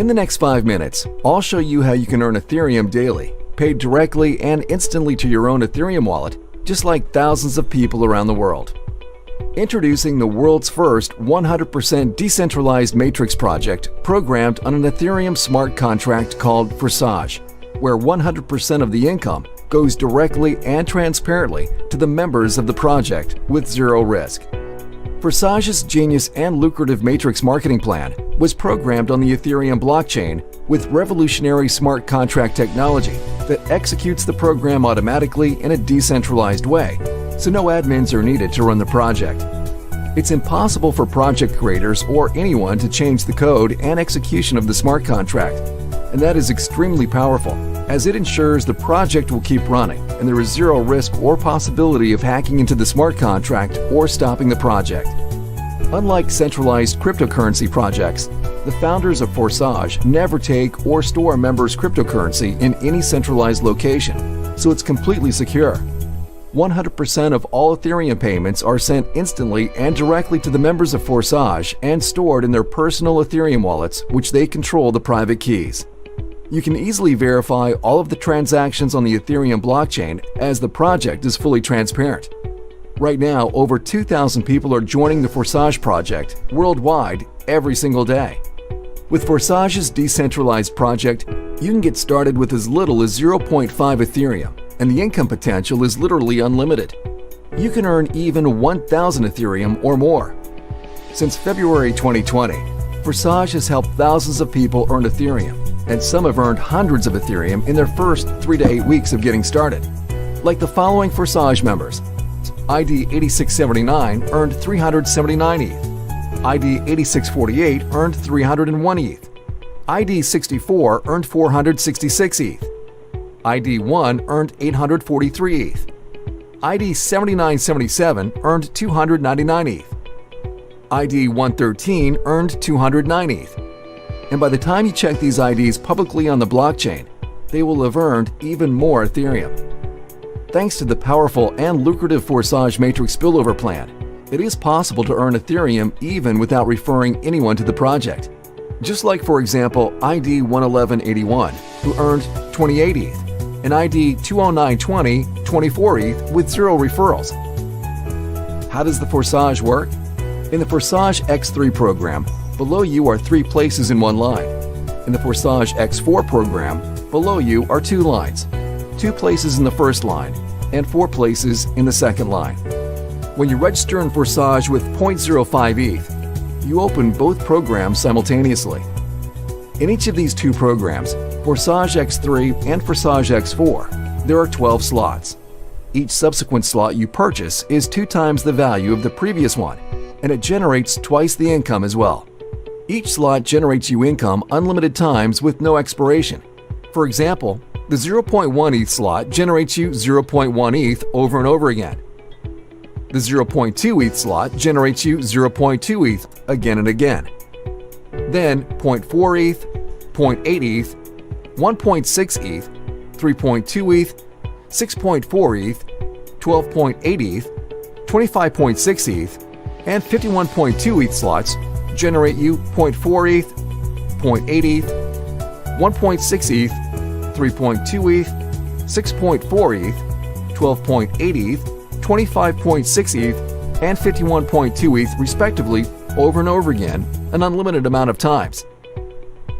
In the next 5 minutes, I'll show you how you can earn Ethereum daily, paid directly and instantly to your own Ethereum wallet, just like thousands of people around the world. Introducing the world's first 100% decentralized matrix project programmed on an Ethereum smart contract called Forsage, where 100% of the income goes directly and transparently to the members of the project with zero risk. Forsage's genius and lucrative matrix marketing plan was programmed on the Ethereum blockchain with revolutionary smart contract technology that executes the program automatically in a decentralized way, so no admins are needed to run the project. It's impossible for project creators or anyone to change the code and execution of the smart contract, and that is extremely powerful, as it ensures the project will keep running and there is zero risk or possibility of hacking into the smart contract or stopping the project. Unlike centralized cryptocurrency projects, the founders of Forsage never take or store members' cryptocurrency in any centralized location, so it's completely secure. 100% of all Ethereum payments are sent instantly and directly to the members of Forsage and stored in their personal Ethereum wallets, which they control the private keys. You can easily verify all of the transactions on the Ethereum blockchain as the project is fully transparent. Right now, over 2,000 people are joining the Forsage project worldwide every single day. With Forsage's decentralized project, you can get started with as little as 0.5 Ethereum, and the income potential is literally unlimited. You can earn even 1,000 Ethereum or more. Since February 2020, Forsage has helped thousands of people earn Ethereum, and some have earned hundreds of Ethereum in their first 3 to 8 weeks of getting started. Like the following Forsage members: ID 8679 earned 379 ETH, ID 8648 earned 301 ETH, ID 64 earned 466 ETH, ID 1 earned 843 ETH, ID 7977 earned 299 ETH, ID 113 earned 209 ETH. And by the time you check these IDs publicly on the blockchain, they will have earned even more Ethereum. Thanks to the powerful and lucrative Forsage Matrix spillover plan, it is possible to earn Ethereum even without referring anyone to the project. Just like, for example, ID 11181, who earned 28 ETH, and ID 20920, 24 ETH with zero referrals. How does the Forsage work? In the Forsage X3 program, below you are 3 places in one line. In the Forsage X4 program, below you are 2 lines, 2 places in the first line, and 4 places in the second line. When you register in Forsage with 0.05 ETH, you open both programs simultaneously. In each of these 2 programs, Forsage X3 and Forsage X4, there are 12 slots. Each subsequent slot you purchase is 2 times the value of the previous one, and it generates twice the income as well. Each slot generates you income unlimited times with no expiration. For example, the 0.1 ETH slot generates you 0.1 ETH over and over again. The 0.2 ETH slot generates you 0.2 ETH again and again. Then 0.4 ETH, 0.8 ETH, 1.6 ETH, 3.2 ETH, 6.4 ETH, 12.8 ETH, 25.6 ETH, and 51.2 ETH slots generate you 0.4 ETH, 0.8 ETH, 1.6 ETH, 3.2 ETH, 6.4 ETH, 12.8 ETH, 25.6 ETH, and 51.2 ETH respectively over and over again an unlimited amount of times.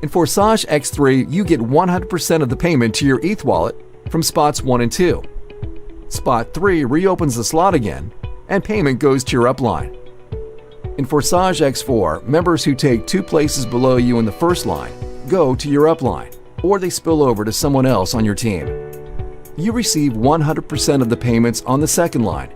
In Forsage X3, you get 100% of the payment to your ETH wallet from spots 1 and 2. Spot 3 reopens the slot again, and payment goes to your upline. In Forsage X4, members who take 2 places below you in the first line go to your upline, or they spill over to someone else on your team. You receive 100% of the payments on the second line.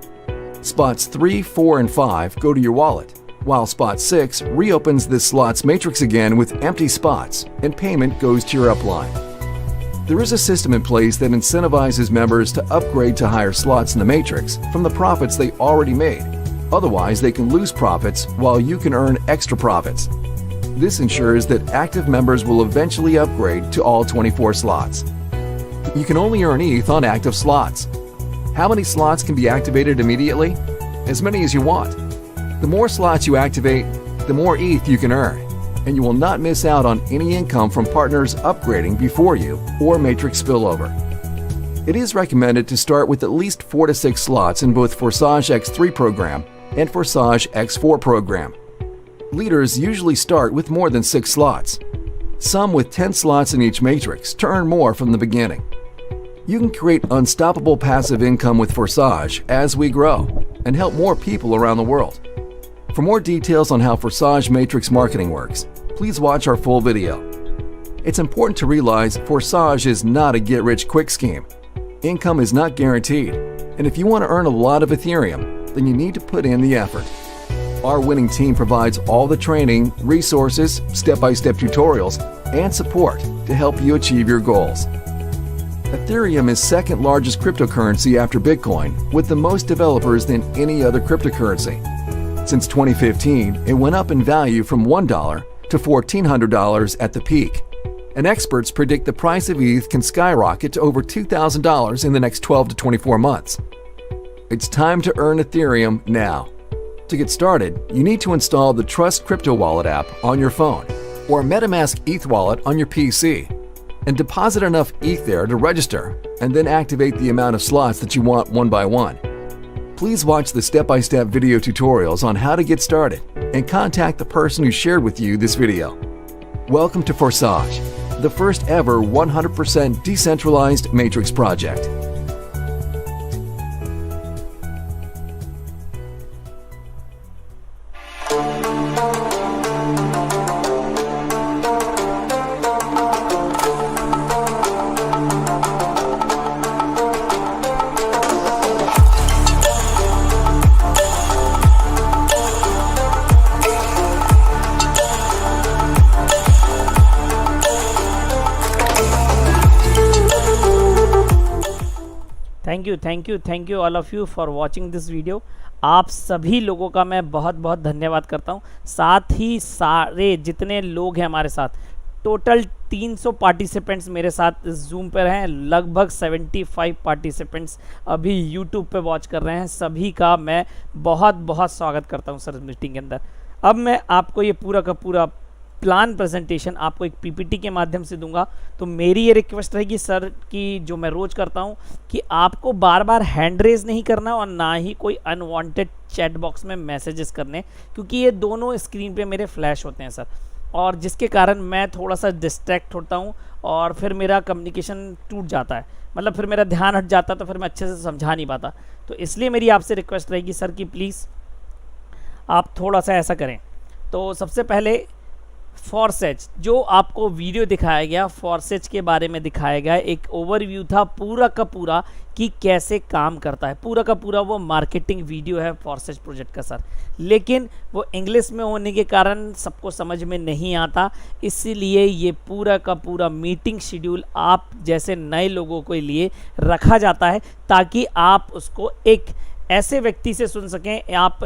Spots 3, 4, and 5 go to your wallet, while spot 6 reopens this slot's matrix again with empty spots, and payment goes to your upline. There is a system in place that incentivizes members to upgrade to higher slots in the matrix from the profits they already made. Otherwise, they can lose profits while you can earn extra profits. This ensures that active members will eventually upgrade to all 24 slots. You can only earn ETH on active slots. How many slots can be activated immediately? As many as you want. The more slots you activate, the more ETH you can earn. and you will not miss out on any income from partners upgrading before you or matrix spillover. It is recommended to start with at least 4 to 6 slots in both Forsage X3 program and Forsage X4 program. Leaders usually start with more than 6 slots, some with 10 slots in each matrix to earn more from the beginning. You can create unstoppable passive income with Forsage as we grow and help more people around the world. For more details on how Forsage Matrix marketing works, please watch our full video. It's important to realize Forsage is not a get-rich-quick scheme. Income is not guaranteed, and if you want to earn a lot of Ethereum, then you need to put in the effort. Our winning team provides all the training, resources, step-by-step tutorials, and support to help you achieve your goals. Ethereum is second largest cryptocurrency after Bitcoin, with the most developers than any other cryptocurrency. Since 2015, it went up in value from $1 to $1,400 at the peak, and experts predict the price of ETH can skyrocket to over $2,000 in the next 12 to 24 months. It's time to earn Ethereum now. To get started, you need to install the Trust Crypto Wallet app on your phone or MetaMask ETH Wallet on your PC and deposit enough ETH there to register and then activate the amount of slots that you want one by one. Please watch the step-by-step video tutorials on how to get started and contact the person who shared with you this video. Welcome to Forsage, the first ever 100% decentralized matrix project. Thank you all of you for watching this video. आप सभी लोगों का मैं बहुत बहुत धन्यवाद करता हूं। साथ ही सारे जितने लोग हैं हमारे साथ, टोटल 300 पार्टिसिपेंट्स मेरे साथ जूम पर हैं। लगभग 75 पार्टिसिपेंट्स अभी यूट्यूब पे वॉच कर रहे हैं। सभी का मैं बहुत बहुत स्वागत करता हूं सर मीटिंग के अंदर। अब मैं आपको ये पूरा का पूरा प्लान प्रेजेंटेशन आपको एक पीपीटी के माध्यम से दूंगा। तो मेरी ये रिक्वेस्ट रहेगी सर कि जो मैं रोज़ करता हूं कि आपको बार बार हैंड रेज नहीं करना और ना ही कोई अनवांटेड चैट बॉक्स में मैसेजेस करने, क्योंकि ये दोनों स्क्रीन पे मेरे फ्लैश होते हैं सर, और जिसके कारण मैं थोड़ा सा डिस्ट्रैक्ट होता हूं और फिर मेरा कम्युनिकेशन टूट जाता है, मतलब फिर मेरा ध्यान हट जाता, तो फिर मैं अच्छे से समझा नहीं पाता। तो इसलिए मेरी आपसे रिक्वेस्ट रहेगी सर कि प्लीज़ आप थोड़ा सा ऐसा करें। तो सबसे पहले फॉरसेज जो आपको वीडियो दिखाया गया, फॉरसेज के बारे में दिखाया गया, एक ओवरव्यू था पूरा का पूरा कि कैसे काम करता है। पूरा का पूरा वो मार्केटिंग वीडियो है फॉरसेज प्रोजेक्ट का सर, लेकिन वो इंग्लिश में होने के कारण सबको समझ में नहीं आता, इसीलिए ये पूरा का पूरा मीटिंग शेड्यूल आप जैसे नए लोगों के लिए रखा जाता है ताकि आप उसको एक ऐसे व्यक्ति से सुन सकें, आप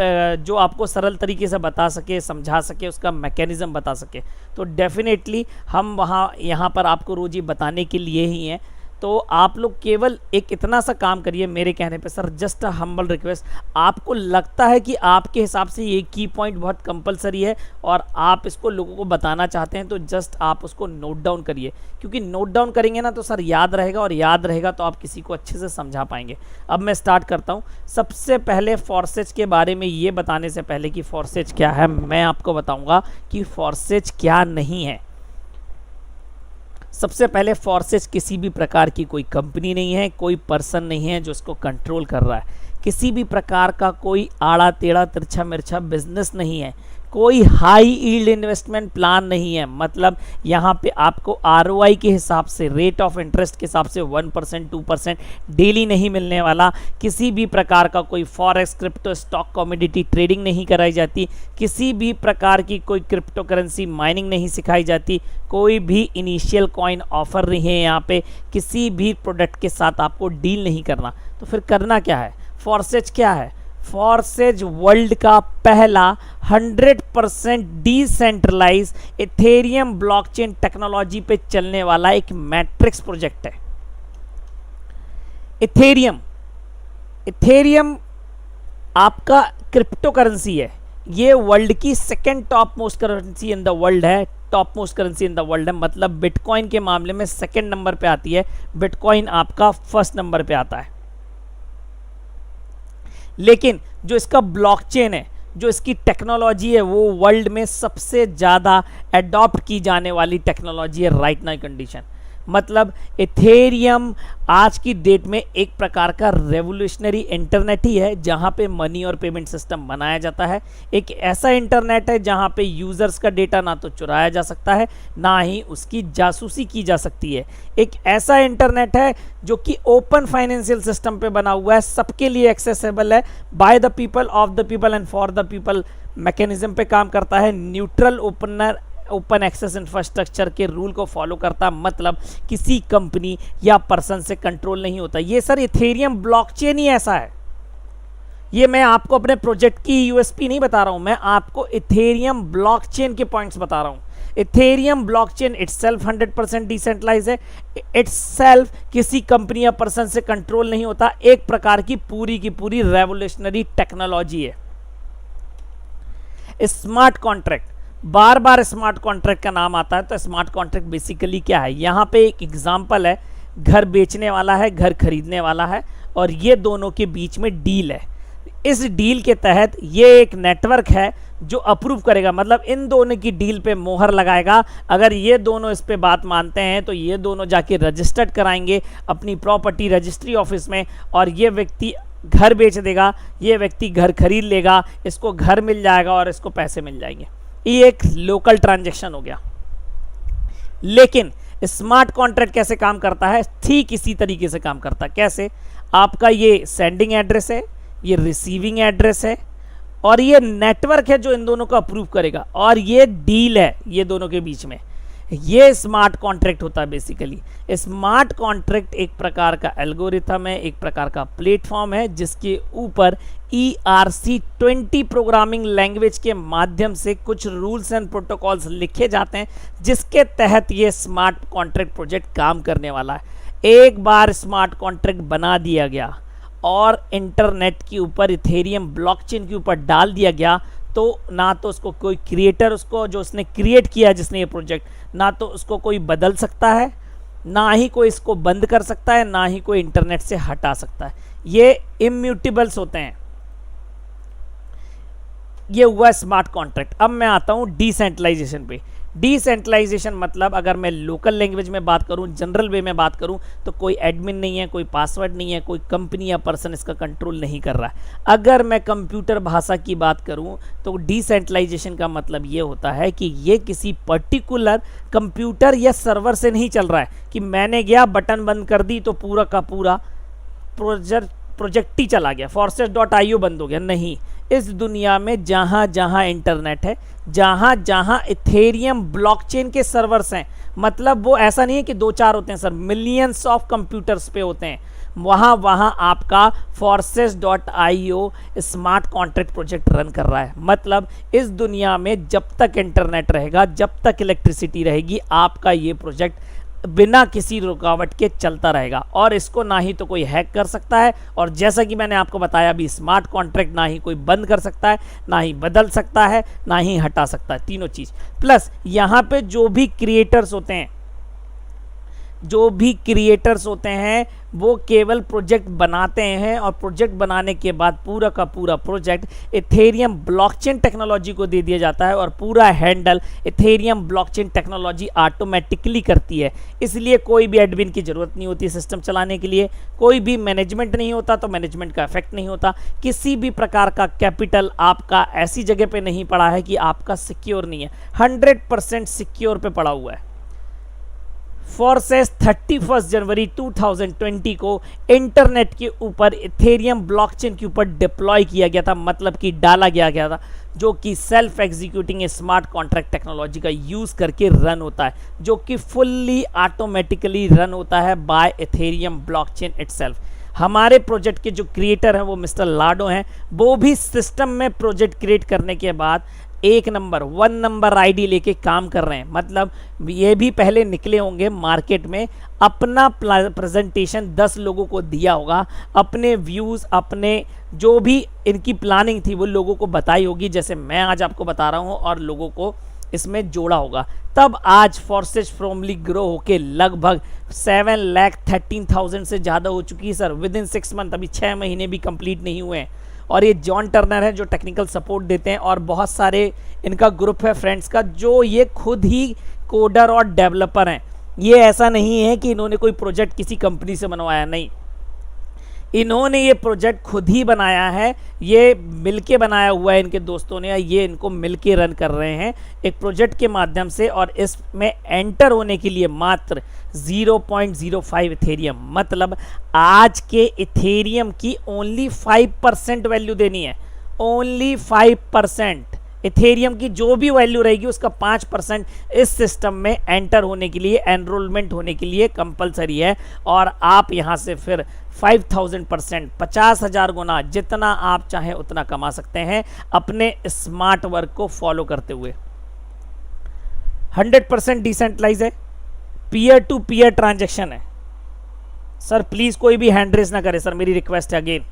जो आपको सरल तरीके से बता सके, समझा सके, उसका मैकेनिज़्म बता सके। तो डेफिनेटली हम यहाँ पर आपको रोज़ ये बताने के लिए ही हैं। तो आप लोग केवल एक इतना सा काम करिए मेरे कहने पे sir, just a humble request. आपको लगता है कि आपके हिसाब से ये की पॉइंट बहुत कंपलसरी है और आप इसको लोगों को बताना चाहते हैं, तो जस्ट आप उसको नोट डाउन करिए, क्योंकि नोट डाउन करेंगे ना तो सर याद रहेगा, और याद रहेगा तो आप किसी को अच्छे से समझा पाएंगे। अब मैं स्टार्ट करता हूँ। सबसे पहले फॉरसेज के बारे में ये बताने से पहले कि फॉरसेज क्या है, मैं आपको बताऊँगा कि फॉरसेज क्या नहीं है। सबसे पहले फॉरसेज किसी भी प्रकार की कोई कंपनी नहीं है, कोई पर्सन नहीं है जो इसको कंट्रोल कर रहा है, किसी भी प्रकार का कोई आड़ा टेढ़ा तिरछा मिर्छा बिजनेस नहीं है, कोई हाई यील्ड इन्वेस्टमेंट प्लान नहीं है। मतलब यहाँ पे आपको आरओआई के हिसाब से, रेट ऑफ इंटरेस्ट के हिसाब से 1% 2% डेली नहीं मिलने वाला। किसी भी प्रकार का कोई forex, crypto, stock, commodity trading नहीं कराई जाती। किसी भी प्रकार की कोई क्रिप्टो करेंसी माइनिंग नहीं सिखाई जाती। कोई भी इनिशियल कॉइन ऑफर नहीं है यहाँ पे। किसी भी प्रोडक्ट के साथ आपको डील नहीं करना। तो फिर करना क्या है? फॉरसेज क्या है? फॉरसेज वर्ल्ड का पहला 100% डिसेंट्रलाइज इथेरियम ब्लॉकचेन टेक्नोलॉजी पे चलने वाला एक मैट्रिक्स प्रोजेक्ट है। इथेरियम आपका क्रिप्टो करेंसी है। ये वर्ल्ड की second top most currency in the world है, top most currency in the world है, मतलब बिटकॉइन के मामले में सेकेंड नंबर पे आती है, बिटकॉइन आपका फर्स्ट नंबर पे आता है। लेकिन जो इसका ब्लॉकचेन है, जो इसकी टेक्नोलॉजी है, वो वर्ल्ड में सबसे ज़्यादा अडॉप्ट की जाने वाली टेक्नोलॉजी है राइट नाउ कंडीशन। मतलब इथेरियम आज की डेट में एक प्रकार का रेवोल्यूशनरी इंटरनेट ही है, जहां पे मनी और पेमेंट सिस्टम बनाया जाता है। एक ऐसा इंटरनेट है जहां पे यूजर्स का डेटा ना तो चुराया जा सकता है, ना ही उसकी जासूसी की जा सकती है। एक ऐसा इंटरनेट है जो कि ओपन फाइनेंशियल सिस्टम पे बना हुआ है, सबके लिए एक्सेसिबल है, by the people, of the people and for the people mechanism पे काम करता है, न्यूट्रल ओपन एक्सेस इंफ्रास्ट्रक्चर के रूल को फॉलो करता, मतलब किसी कंपनी या पर्सन से कंट्रोल नहीं होता। ये सर इथेरियम ब्लॉकचेन ही ऐसा है। ये मैं आपको अपने प्रोजेक्ट की यूएसपी नहीं बता रहा हूं, मैं आपको इथेरियम ब्लॉकचेन के पॉइंट्स बता रहा हूं। इथेरियम ब्लॉकचेन इटसेल्फ 100% डिसेंट्रलाइज है, इटसेल्फ किसी कंपनी या पर्सन से कंट्रोल नहीं होता, एक प्रकार की पूरी रेवोल्यूशनरी टेक्नोलॉजी है। स्मार्ट कॉन्ट्रैक्ट, बार बार स्मार्ट कॉन्ट्रैक्ट का नाम आता है, तो स्मार्ट कॉन्ट्रैक्ट बेसिकली क्या है? यहाँ पे एक एग्जांपल है, घर बेचने वाला है, घर खरीदने वाला है, और ये दोनों के बीच में डील है। इस डील के तहत ये एक नेटवर्क है जो अप्रूव करेगा, मतलब इन दोनों की डील पे मोहर लगाएगा। अगर ये दोनों इस पे बात मानते हैं तो ये दोनों जाके रजिस्टर्ड कराएंगे अपनी प्रॉपर्टी रजिस्ट्री ऑफिस में, और ये व्यक्ति घर बेच देगा, ये व्यक्ति घर खरीद लेगा, इसको घर मिल जाएगा और इसको पैसे मिल जाएंगे। ये एक लोकल ट्रांजैक्शन हो गया। लेकिन स्मार्ट कॉन्ट्रैक्ट कैसे काम करता है? ठीक इसी तरीके से काम करता है। कैसे? आपका ये सेंडिंग एड्रेस है, ये रिसीविंग एड्रेस है, और ये नेटवर्क है जो इन दोनों को अप्रूव करेगा, और ये डील है ये दोनों के बीच में। ये स्मार्ट कॉन्ट्रैक्ट होता है बेसिकली। स्मार्ट कॉन्ट्रैक्ट एक प्रकार का एल्गोरिथम है, एक प्रकार का प्लेटफॉर्म है, जिसके ऊपर ERC-20 प्रोग्रामिंग लैंग्वेज के माध्यम से कुछ रूल्स एंड प्रोटोकॉल्स लिखे जाते हैं, जिसके तहत ये स्मार्ट कॉन्ट्रैक्ट प्रोजेक्ट काम करने वाला है। एक बार स्मार्ट कॉन्ट्रैक्ट बना दिया गया और इंटरनेट के ऊपर इथेरियम ब्लॉकचेन के ऊपर डाल दिया गया, तो ना तो उसको कोई क्रिएटर, उसको जो उसने क्रिएट किया जिसने ये प्रोजेक्ट, ना तो उसको कोई बदल सकता है, ना ही कोई इसको बंद कर सकता है, ना ही कोई इंटरनेट से हटा सकता है। ये इम्यूटेबल्स होते हैं। ये हुआ स्मार्ट कॉन्ट्रैक्ट। अब मैं आता हूँ डिसेंट्रलाइजेशन पे। डिसेंट्रलाइजेशन मतलब अगर मैं लोकल लैंग्वेज में बात करूं, जनरल वे में बात करूं, तो कोई एडमिन नहीं है, कोई पासवर्ड नहीं है, कोई कंपनी या पर्सन इसका कंट्रोल नहीं कर रहा है। अगर मैं कंप्यूटर भाषा की बात करूं तो डिसेंट्रलाइजेशन का मतलब ये होता है कि ये किसी पर्टिकुलर कंप्यूटर या सर्वर से नहीं चल रहा है कि मैंने गया बटन बंद कर दी तो पूरा का पूरा प्रोजेक्ट ही चला गया, forces.io बंद हो गया। नहीं, इस दुनिया में जहाँ जहाँ इंटरनेट है, जहाँ जहाँ इथेरियम ब्लॉकचेन के सर्वर्स हैं, मतलब वो ऐसा नहीं है कि 2-4 होते हैं सर, मिलियंस ऑफ कंप्यूटर्स पे होते हैं, वहाँ वहाँ आपका forces.io smart contract project run कर रहा है। मतलब इस दुनिया में जब तक इंटरनेट रहेगा, जब तक इलेक्ट्रिसिटी रहेगी, आपका ये प्रोजेक्ट बिना किसी रुकावट के चलता रहेगा, और इसको ना ही तो कोई हैक कर सकता है, और जैसा कि मैंने आपको बताया भी, स्मार्ट कॉन्ट्रैक्ट ना ही कोई बंद कर सकता है, ना ही बदल सकता है, ना ही हटा सकता है, तीनों चीज़। प्लस यहाँ पे जो भी क्रिएटर्स होते हैं वो केवल प्रोजेक्ट बनाते हैं, और प्रोजेक्ट बनाने के बाद पूरा का पूरा प्रोजेक्ट इथेरियम ब्लॉकचेन टेक्नोलॉजी को दे दिया जाता है, और पूरा handle Ethereum blockchain technology automatically करती है। इसलिए कोई भी एडमिन की ज़रूरत नहीं होती सिस्टम चलाने के लिए, कोई भी मैनेजमेंट नहीं होता, तो मैनेजमेंट का इफेक्ट नहीं होता, किसी भी प्रकार का कैपिटल आपका ऐसी जगह पे नहीं पड़ा है कि आपका सिक्योर नहीं है, 100% सिक्योर पे पड़ा हुआ है। फोर्सेस 31 जनवरी 2020 को इंटरनेट के ऊपर इथेरियम ब्लॉकचेन के ऊपर डिप्लॉय किया गया था, मतलब कि डाला गया था, जो कि self executing smart contract technology का यूज़ करके रन होता है, जो कि फुल्ली ऑटोमेटिकली रन होता है बाय इथेरियम ब्लॉकचेन इटसेल्फ। हमारे प्रोजेक्ट के जो क्रिएटर हैं वो मिस्टर लाडो हैं, वो भी सिस्टम में प्रोजेक्ट क्रिएट करने के बाद 1 नंबर आईडी लेके काम कर रहे हैं। मतलब ये भी पहले निकले होंगे मार्केट में, अपना प्रेजेंटेशन 10 लोगों को दिया होगा, अपने व्यूज़, अपने जो भी इनकी प्लानिंग थी वो लोगों को बताई होगी, जैसे मैं आज आपको बता रहा हूँ, और लोगों को इसमें जोड़ा होगा। तब आज फोर्सेज फ्रॉमली ग्रो होके लगभग 7,13,000 से ज़्यादा हो चुकी है सर विद इन 6 मंथ। अभी 6 महीने भी कंप्लीट नहीं हुए हैं। और ये जॉन टर्नर है जो टेक्निकल सपोर्ट देते हैं, और बहुत सारे इनका ग्रुप है फ्रेंड्स का, जो ये खुद ही कोडर और डेवलपर हैं। ये ऐसा नहीं है कि इन्होंने कोई प्रोजेक्ट किसी कंपनी से बनवाया, नहीं, इन्होंने ये प्रोजेक्ट खुद ही बनाया है, ये मिलके बनाया हुआ है इनके दोस्तों ने, ये इनको मिलके रन कर रहे हैं एक प्रोजेक्ट के माध्यम से। और इसमें एंटर होने के लिए मात्र 0.05 इथेरियम, मतलब आज के इथेरियम की ओनली 5% वैल्यू देनी है, ओनली 5%। इथेरियम की जो भी वैल्यू रहेगी उसका 5% इस सिस्टम में एंटर होने के लिए, एनरोलमेंट होने के लिए कंपलसरी है। और आप यहाँ से फिर 5000%, 50,000 गुना, जितना आप चाहें उतना कमा सकते हैं अपने स्मार्ट वर्क को फॉलो करते हुए। 100% डिसेंट्रलाइज है, पीयर टू पीयर ट्रांजेक्शन है। सर प्लीज कोई भी हैंड रेस ना करे सर, मेरी रिक्वेस्ट है again.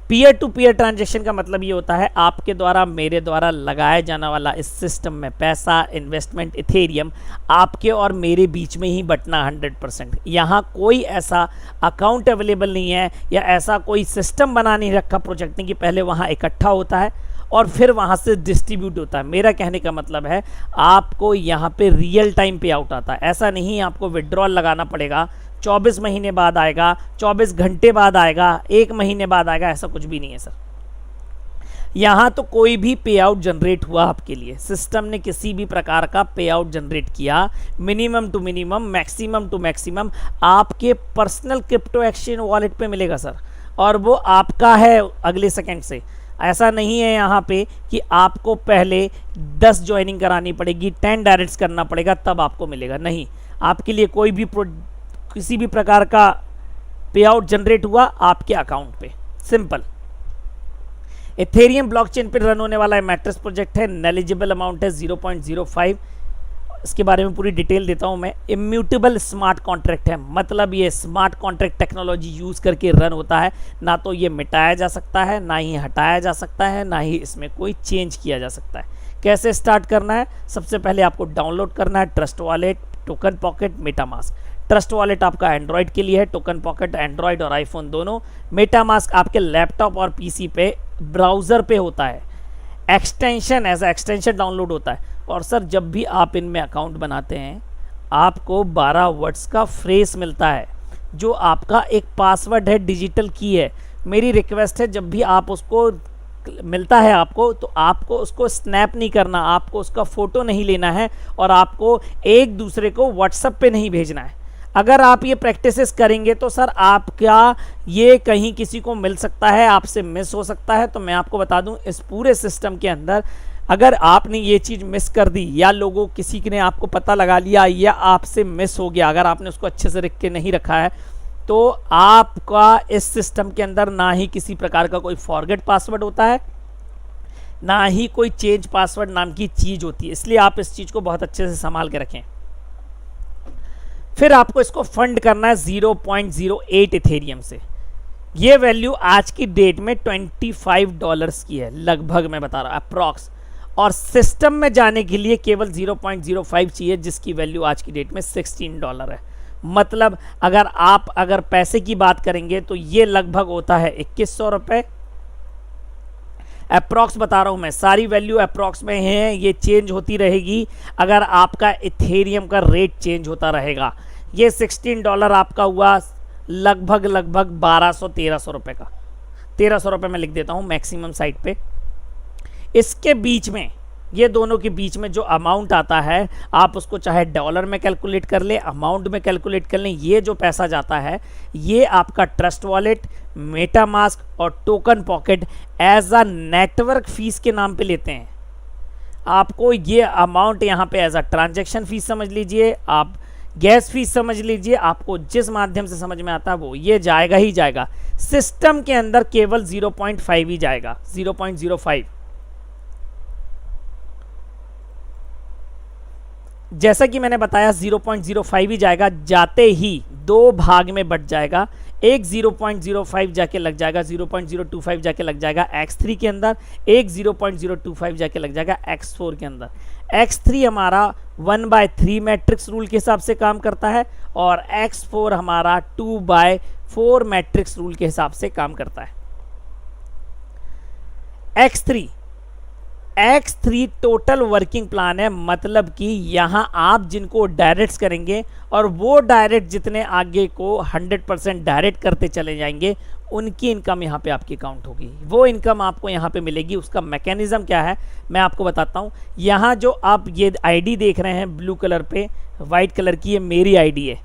Peer to peer transaction का मतलब ये होता है आपके द्वारा मेरे द्वारा लगाया जाने वाला इस सिस्टम में पैसा, इन्वेस्टमेंट, इथेरियम आपके और मेरे बीच में ही बटना 100%। यहाँ कोई ऐसा अकाउंट अवेलेबल नहीं है या ऐसा कोई सिस्टम बना नहीं रखा प्रोजेक्ट ने कि पहले वहाँ इकट्ठा होता है और फिर वहाँ से डिस्ट्रीब्यूट होता है। मेरा कहने का मतलब है आपको यहाँ पे रियल टाइम पे आउट आता है। ऐसा नहीं आपको विड्रॉल लगाना पड़ेगा, 24 महीने बाद आएगा, 24 घंटे बाद आएगा, 1 महीने बाद आएगा, ऐसा कुछ भी नहीं है सर। यहाँ तो कोई भी पे आउट जनरेट हुआ आपके लिए, सिस्टम ने किसी भी प्रकार का पे आउट जनरेट किया, minimum to minimum, maximum to maximum आपके पर्सनल क्रिप्टो एक्सचेंज वॉलेट पे मिलेगा सर, और वो आपका है अगले सेकंड से। ऐसा नहीं है यहाँ पे कि आपको पहले 10 ज्वाइनिंग करानी पड़ेगी, 10 डायरेक्ट्स करना पड़ेगा तब आपको मिलेगा, नहीं। आपके लिए कोई भी किसी भी प्रकार का पे आउट जनरेट हुआ आपके अकाउंट पे, सिंपल। इथेरियम ब्लॉकचेन पे रन होने वाला मैट्रिक्स प्रोजेक्ट है, नेलिजिबल अमाउंट है 0.05। इसके बारे में पूरी डिटेल देता हूं मैं। इम्यूटेबल स्मार्ट कॉन्ट्रैक्ट है, मतलब ये स्मार्ट कॉन्ट्रैक्ट टेक्नोलॉजी यूज़ करके रन होता है, ना तो ये मिटाया जा सकता है, ना ही हटाया जा सकता है, ना ही इसमें कोई चेंज किया जा सकता है। कैसे स्टार्ट करना है? सबसे पहले आपको डाउनलोड करना है trust wallet, token pocket, MetaMask. Trust wallet आपका एंड्रॉयड के लिए है, टोकन पॉकेट एंड्रॉयड और आईफोन दोनों, मेटामास्क आपके लैपटॉप और पीसी पे ब्राउज़र पे होता है, एक्सटेंशन एज एक्सटेंशन डाउनलोड होता है। और सर जब भी आप इनमें अकाउंट बनाते हैं आपको 12 वर्ड्स का फ्रेज मिलता है जो आपका एक पासवर्ड है, डिजिटल की है। मेरी रिक्वेस्ट है जब भी आप उसको मिलता है आपको तो आपको उसको स्नैप नहीं करना, आपको उसका फ़ोटो नहीं लेना है और आपको एक दूसरे को व्हाट्सएप पे नहीं भेजना है। अगर आप ये प्रैक्टिसेस करेंगे तो सर आपका ये कहीं किसी को मिल सकता है, आपसे मिस हो सकता है। तो मैं आपको बता दूं इस पूरे सिस्टम के अंदर अगर आपने ये चीज़ मिस कर दी या लोगों किसी ने आपको पता लगा लिया या आपसे मिस हो गया, अगर आपने उसको अच्छे से लिख के नहीं रखा है तो आपका इस सिस्टम के अंदर ना ही किसी प्रकार का कोई फॉरगेट पासवर्ड होता है, ना ही कोई चेंज पासवर्ड नाम की चीज़ होती है। इसलिए आप इस चीज़ को बहुत अच्छे से संभाल के रखें। फिर आपको इसको फंड करना है 0.08 इथेरियम से। ये वैल्यू आज की डेट में $25 की है लगभग, मैं बता रहा हूँ अप्रॉक्स। और सिस्टम में जाने के लिए केवल 0.05 चाहिए जिसकी वैल्यू आज की डेट में $16 है। मतलब अगर पैसे की बात करेंगे तो ये लगभग होता है 2100 रुपये अप्रॉक्स, बता रहा हूँ मैं, सारी वैल्यू अप्रॉक्स में है, ये चेंज होती रहेगी अगर आपका इथेरियम का रेट चेंज होता रहेगा। ये $16 आपका हुआ लगभग 1200-1300 रुपये का, 1300 रुपये में लिख देता हूँ मैक्सिमम साइट पे। इसके बीच में ये दोनों के बीच में जो अमाउंट आता है आप उसको चाहे डॉलर में कैलकुलेट कर लें, अमाउंट में कैलकुलेट कर लें। ये जो पैसा जाता है ये आपका ट्रस्ट वॉलेट, मेटामास्क और token pocket as a network fees के नाम पे लेते हैं। आपको ये अमाउंट यहाँ पे एज अ ट्रांजैक्शन फीस समझ लीजिए, आप गैस फीस समझ लीजिए, आपको जिस माध्यम से समझ में आता है वो ये जाएगा ही जाएगा। सिस्टम के अंदर केवल 0.5 ही जाएगा, 0.05। जैसा कि मैंने बताया 0.05 ही जाएगा, जाते ही दो भाग में बट जाएगा। एक 0.05 जाके लग जाएगा, 0.025 जाके लग जाएगा X3 के अंदर, एक 0.025 जाके लग जाएगा X4 के अंदर। X3 हमारा 1/3 मैट्रिक्स रूल के हिसाब से काम करता है और X4 हमारा 2/4 मैट्रिक्स रूल के हिसाब से काम करता है। X3 टोटल वर्किंग प्लान है, मतलब कि यहाँ आप जिनको डायरेक्ट करेंगे और वो डायरेक्ट जितने आगे को 100% डायरेक्ट करते चले जाएंगे, उनकी इनकम यहाँ पे आपकी काउंट होगी। वो इनकम आपको यहाँ पे मिलेगी। उसका मैकेनिज्म क्या है मैं आपको बताता हूँ। यहाँ जो आप ये आईडी देख रहे हैं ब्लू कलर पे, वाइट कलर की, ये मेरी आईडी है।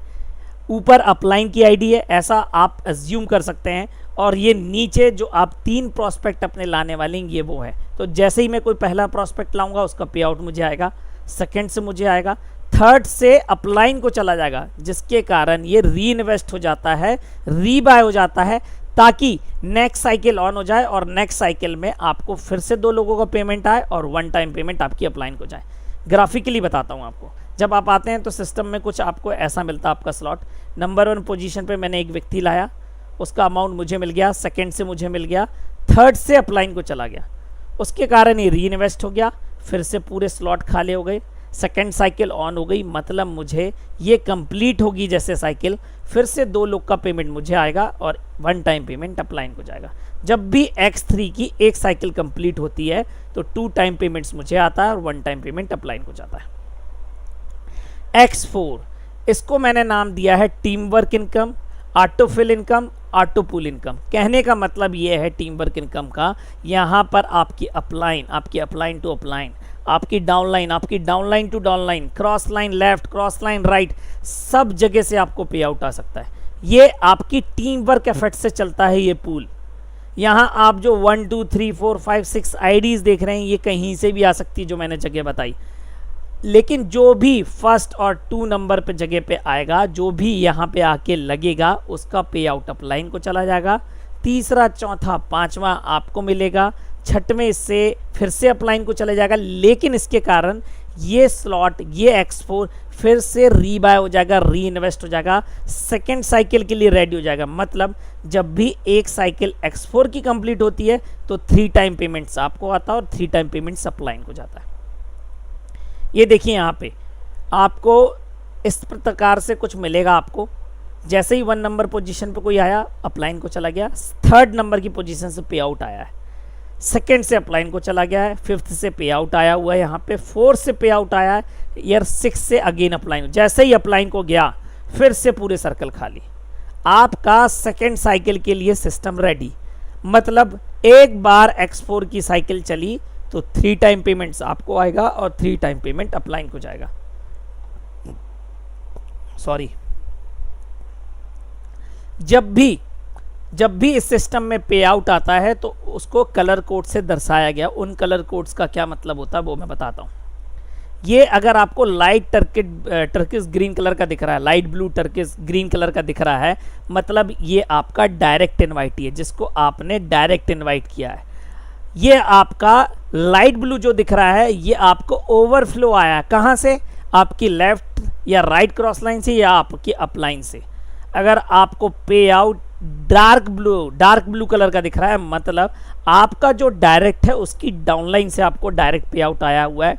ऊपर अपलाइन की आईडी है, ऐसा आप अज्यूम कर सकते हैं। और ये नीचे जो आप 3 प्रॉस्पेक्ट अपने लाने वाले हैं ये वो है। तो जैसे ही मैं कोई पहला प्रॉस्पेक्ट लाऊंगा उसका पे आउट मुझे आएगा, सेकंड से मुझे आएगा, थर्ड से अपलाइन को चला जाएगा, जिसके कारण ये री इन्वेस्ट हो जाता है, रीबाय हो जाता है, ताकि नेक्स्ट साइकिल ऑन हो जाए और नेक्स्ट साइकिल में आपको फिर से 2 लोगों का पेमेंट आए और 1 टाइम पेमेंट आपकी अपलाइन को जाए। ग्राफिकली बताता हूँ आपको। जब आप आते हैं तो सिस्टम में कुछ आपको ऐसा मिलता है आपका स्लॉट। नंबर 1 पोजीशन पे मैंने एक व्यक्ति लाया, उसका अमाउंट मुझे मिल गया, सेकंड से मुझे मिल गया, थर्ड से अपलाइन को चला गया, उसके कारण ये री इन्वेस्ट हो गया, फिर से पूरे स्लॉट खाली हो गए, सेकंड साइकिल ऑन हो गई, मतलब मुझे ये कंप्लीट होगी जैसे साइकिल, फिर से 2 लोग का पेमेंट मुझे आएगा और 1 टाइम पेमेंट अपलाइन को जाएगा। जब भी X3 की एक साइकिल कंप्लीट होती है तो 2 टाइम पेमेंट्स मुझे आता है और 1 टाइम पेमेंट अपलाइन को जाता है। X4 इसको मैंने नाम दिया है team work income, autofill income, auto pull income. कहने का मतलब ये है टीम वर्क इनकम का, यहाँ पर आपकी अपलाइन टू अपलाइन, आपकी downline to downline, cross line left, cross line right, सब जगह से आपको पे आउट आ सकता है। ये आपकी टीम वर्क एफर्ट से चलता है ये पूल। यहाँ आप जो 1 2 3 4 5 6 आईडीज देख रहे हैं ये कहीं से भी आ सकती है जो मैंने जगह बताई, लेकिन जो भी फर्स्ट और 2 नंबर पे जगह पे आएगा, जो भी यहाँ पे आके लगेगा, उसका पे आउट अपलाइन को चला जाएगा। तीसरा, चौथा, 5वां आपको मिलेगा, छठवें से फिर से अपलाइन को चले जाएगा, लेकिन इसके कारण ये स्लॉट, ये X4 फिर से रीबाय हो जाएगा, री इन्वेस्ट हो जाएगा, सेकेंड साइकिल के लिए रेडी हो जाएगा। मतलब जब भी एक साइकिल X4 की कंप्लीट होती है तो 3 टाइम पेमेंट्स आपको आता है और 3 टाइम पेमेंट्स अपलाइन को जाता है। ये देखिए यहाँ पे आपको इस प्रकार से कुछ मिलेगा। आपको जैसे ही 1 नंबर पोजीशन पे कोई आया, अपलाइन को चला गया, 3rd नंबर की पोजीशन से पे आउट आया है, सेकंड से अपलाइन को चला गया है, 5th से पे आउट आया हुआ है, यहाँ पे 4 से पे आउट आया है, ईयर 6 से अगेन अपलाइन। जैसे ही अपलाइन को गया फिर से पूरे सर्कल खाली, आपका सेकेंड साइकिल के लिए सिस्टम रेडी। मतलब एक बार X4 की साइकिल चली तो 3 टाइम पेमेंट्स आपको आएगा और 3 टाइम पेमेंट अपलाइन को जाएगा। सॉरी, जब भी इस सिस्टम में पे आउट आता है तो उसको कलर कोड से दर्शाया गया। उन कलर कोड्स का क्या मतलब होता है वो मैं बताता हूँ। ये अगर आपको लाइट टर्किश ग्रीन कलर का दिख रहा है, light blue Turkish green colour का दिख रहा है, मतलब ये आपका डायरेक्ट इनवाइटी है, जिसको आपने डायरेक्ट इनवाइट किया है। ये आपका लाइट ब्लू जो दिख रहा है ये आपको ओवरफ्लो आया है। कहाँ से? आपकी लेफ्ट या राइट क्रॉस लाइन से या आपकी अपलाइन से। अगर आपको पे आउट डार्क ब्लू कलर का दिख रहा है, मतलब आपका जो डायरेक्ट है उसकी डाउनलाइन से आपको डायरेक्ट पे आउट आया हुआ है।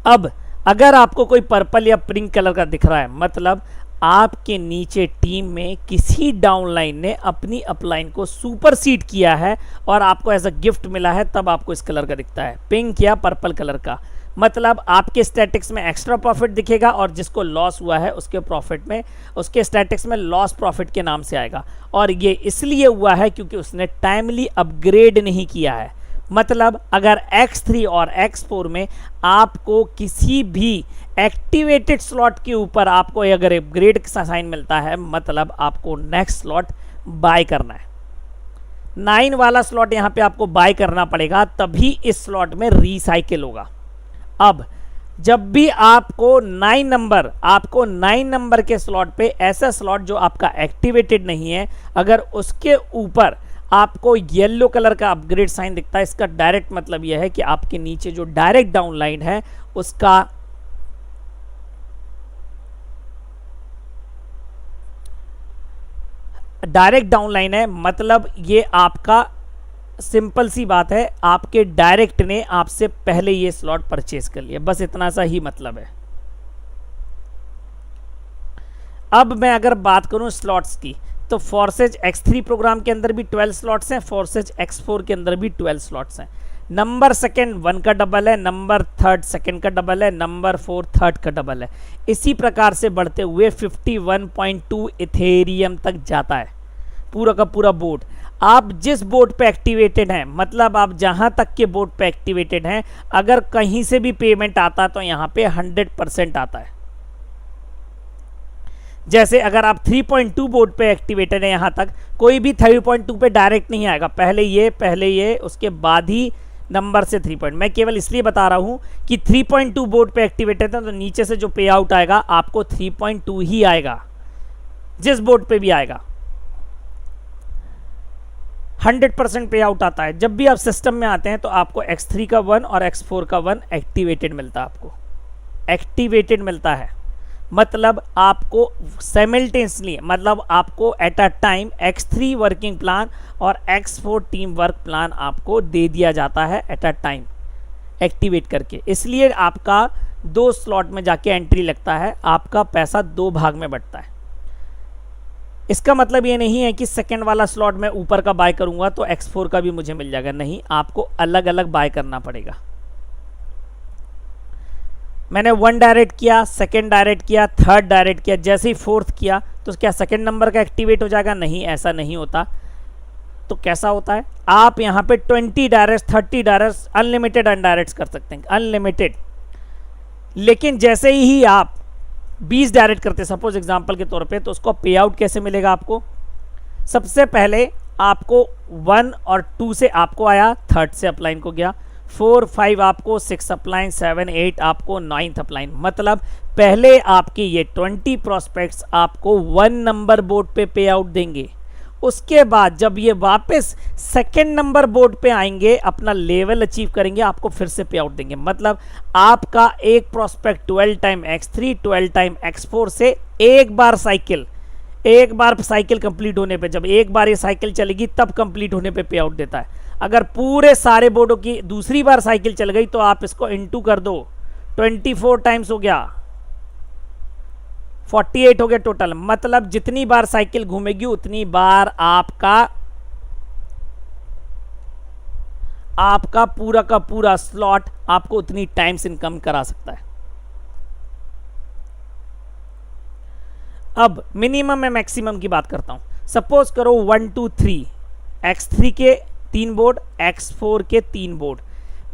अब अगर आपको कोई पर्पल या पिंक कलर का दिख रहा है, मतलब आपके नीचे टीम में किसी डाउनलाइन ने अपनी अपलाइन को सुपरसीड किया है और आपको एज अ गिफ्ट मिला है, तब आपको इस कलर का दिखता है, पिंक या पर्पल कलर का। मतलब आपके स्टैटिक्स में एक्स्ट्रा प्रॉफिट दिखेगा और जिसको लॉस हुआ है उसके प्रॉफिट में, उसके स्टैटिक्स में लॉस प्रॉफिट के नाम से आएगा। और ये इसलिए हुआ है क्योंकि उसने टाइमली अपग्रेड नहीं किया है। मतलब अगर X3 और X4 में आपको किसी भी एक्टिवेटेड स्लॉट के ऊपर आपको अगर अपग्रेड का साइन मिलता है, मतलब आपको नेक्स्ट स्लॉट बाय करना है। 9 वाला स्लॉट यहाँ पे आपको बाय करना पड़ेगा, तभी इस स्लॉट में रीसाइकिल होगा। अब जब भी आपको 9 नंबर के स्लॉट पे ऐसा स्लॉट जो आपका एक्टिवेटेड नहीं है, अगर उसके ऊपर आपको येलो कलर का अपग्रेड साइन दिखता है, इसका डायरेक्ट मतलब यह है कि आपके नीचे जो डायरेक्ट डाउन लाइन है उसका डायरेक्ट डाउन लाइन है, मतलब ये आपका सिंपल सी बात है, आपके डायरेक्ट ने आपसे पहले ये स्लॉट परचेज कर लिया, बस इतना सा ही मतलब है। अब मैं अगर बात करूं स्लॉट्स की, तो फोर्सेज X3 प्रोग्राम के अंदर भी 12 स्लॉट्स हैं, फोर्सेज X4 के अंदर भी 12 स्लॉट्स हैं। नंबर सेकंड 1 का डबल है, नंबर थर्ड सेकंड का डबल है, नंबर 4 थर्ड का डबल है। इसी प्रकार से बढ़ते हुए 51.2 इथेरियम तक जाता है पूरा का पूरा बोर्ड। आप जिस बोर्ड पे एक्टिवेटेड हैं, मतलब आप जहां तक के बोर्ड पे एक्टिवेटेड हैं, अगर कहीं से भी पेमेंट आता है तो यहां पे 100% आता है। जैसे अगर आप 3.2 बोर्ड पे एक्टिवेटेड है, यहां तक कोई भी 3.2 पे डायरेक्ट नहीं आएगा, पहले ये उसके बाद ही नंबर से 3 मैं केवल इसलिए बता रहा हूं कि 3.2 बोर्ड पे एक्टिवेटेड है तो नीचे से जो पे आउट आएगा आपको 3.2 ही आएगा, जिस बोर्ड पे भी आएगा 100% पे आउट आता है। जब भी आप सिस्टम में आते हैं तो आपको X3 का 1 और X4 का 1 एक्टिवेटेड मिलता है, आपको एक्टिवेटेड मिलता है, मतलब आपको साइमल्टेनियसली, मतलब आपको at a time X3 working plan और X4 टीम वर्क प्लान आपको दे दिया जाता है एट अ टाइम एक्टिवेट करके। इसलिए आपका 2 स्लॉट में जाके एंट्री लगता है, आपका पैसा 2 भाग में बंटता है। इसका मतलब ये नहीं है कि सेकंड वाला स्लॉट में ऊपर का बाय करूंगा तो X4 का भी मुझे मिल जाएगा, नहीं, आपको अलग अलग बाय करना पड़ेगा। मैंने 1 डायरेक्ट किया, सेकंड डायरेक्ट किया, थर्ड डायरेक्ट किया, जैसे ही फोर्थ किया तो क्या सेकंड नंबर का एक्टिवेट हो जाएगा? नहीं, ऐसा नहीं होता। तो कैसा होता है? आप यहाँ पे 20 डायरेक्ट, 30 डायरेक्ट, अनलिमिटेड अनडायरेक्ट कर सकते हैं, अनलिमिटेड। लेकिन जैसे ही आप 20 डायरेक्ट करते, सपोज एग्जांपल के तौर पे, तो उसको पे आउट कैसे मिलेगा आपको? सबसे पहले आपको 1 और 2 से आपको आया, थर्ड से अपलाइन को गया, 4 5 आपको, 6 अपलाइन, 7 8 आपको, 9th अपलाइन। मतलब पहले आपके ये 20 प्रोस्पेक्ट्स आपको 1 नंबर बोर्ड पे आउट देंगे, उसके बाद जब ये वापस सेकंड नंबर बोर्ड पे आएंगे, अपना लेवल अचीव करेंगे, आपको फिर से पे आउट देंगे। मतलब आपका एक prospect 12 time X3, 12 time X4 से एक बार साइकिल कंप्लीट होने पे, जब एक बार ये साइकिल चलेगी तब कंप्लीट होने पे पे आउट देता है। अगर पूरे सारे बोर्डों की दूसरी बार साइकिल चल गई तो आप इसको इनटू कर दो, 24 टाइम्स हो गया, 48 हो गया टोटल। मतलब जितनी बार साइकिल घूमेगी उतनी बार आपका पूरा का पूरा स्लॉट आपको उतनी टाइम्स इनकम करा सकता है। अब मिनिमम में मैक्सिमम की बात करता हूं। सपोज करो 1 2 3 X3 के 3 बोर्ड, X4 के 3 बोर्ड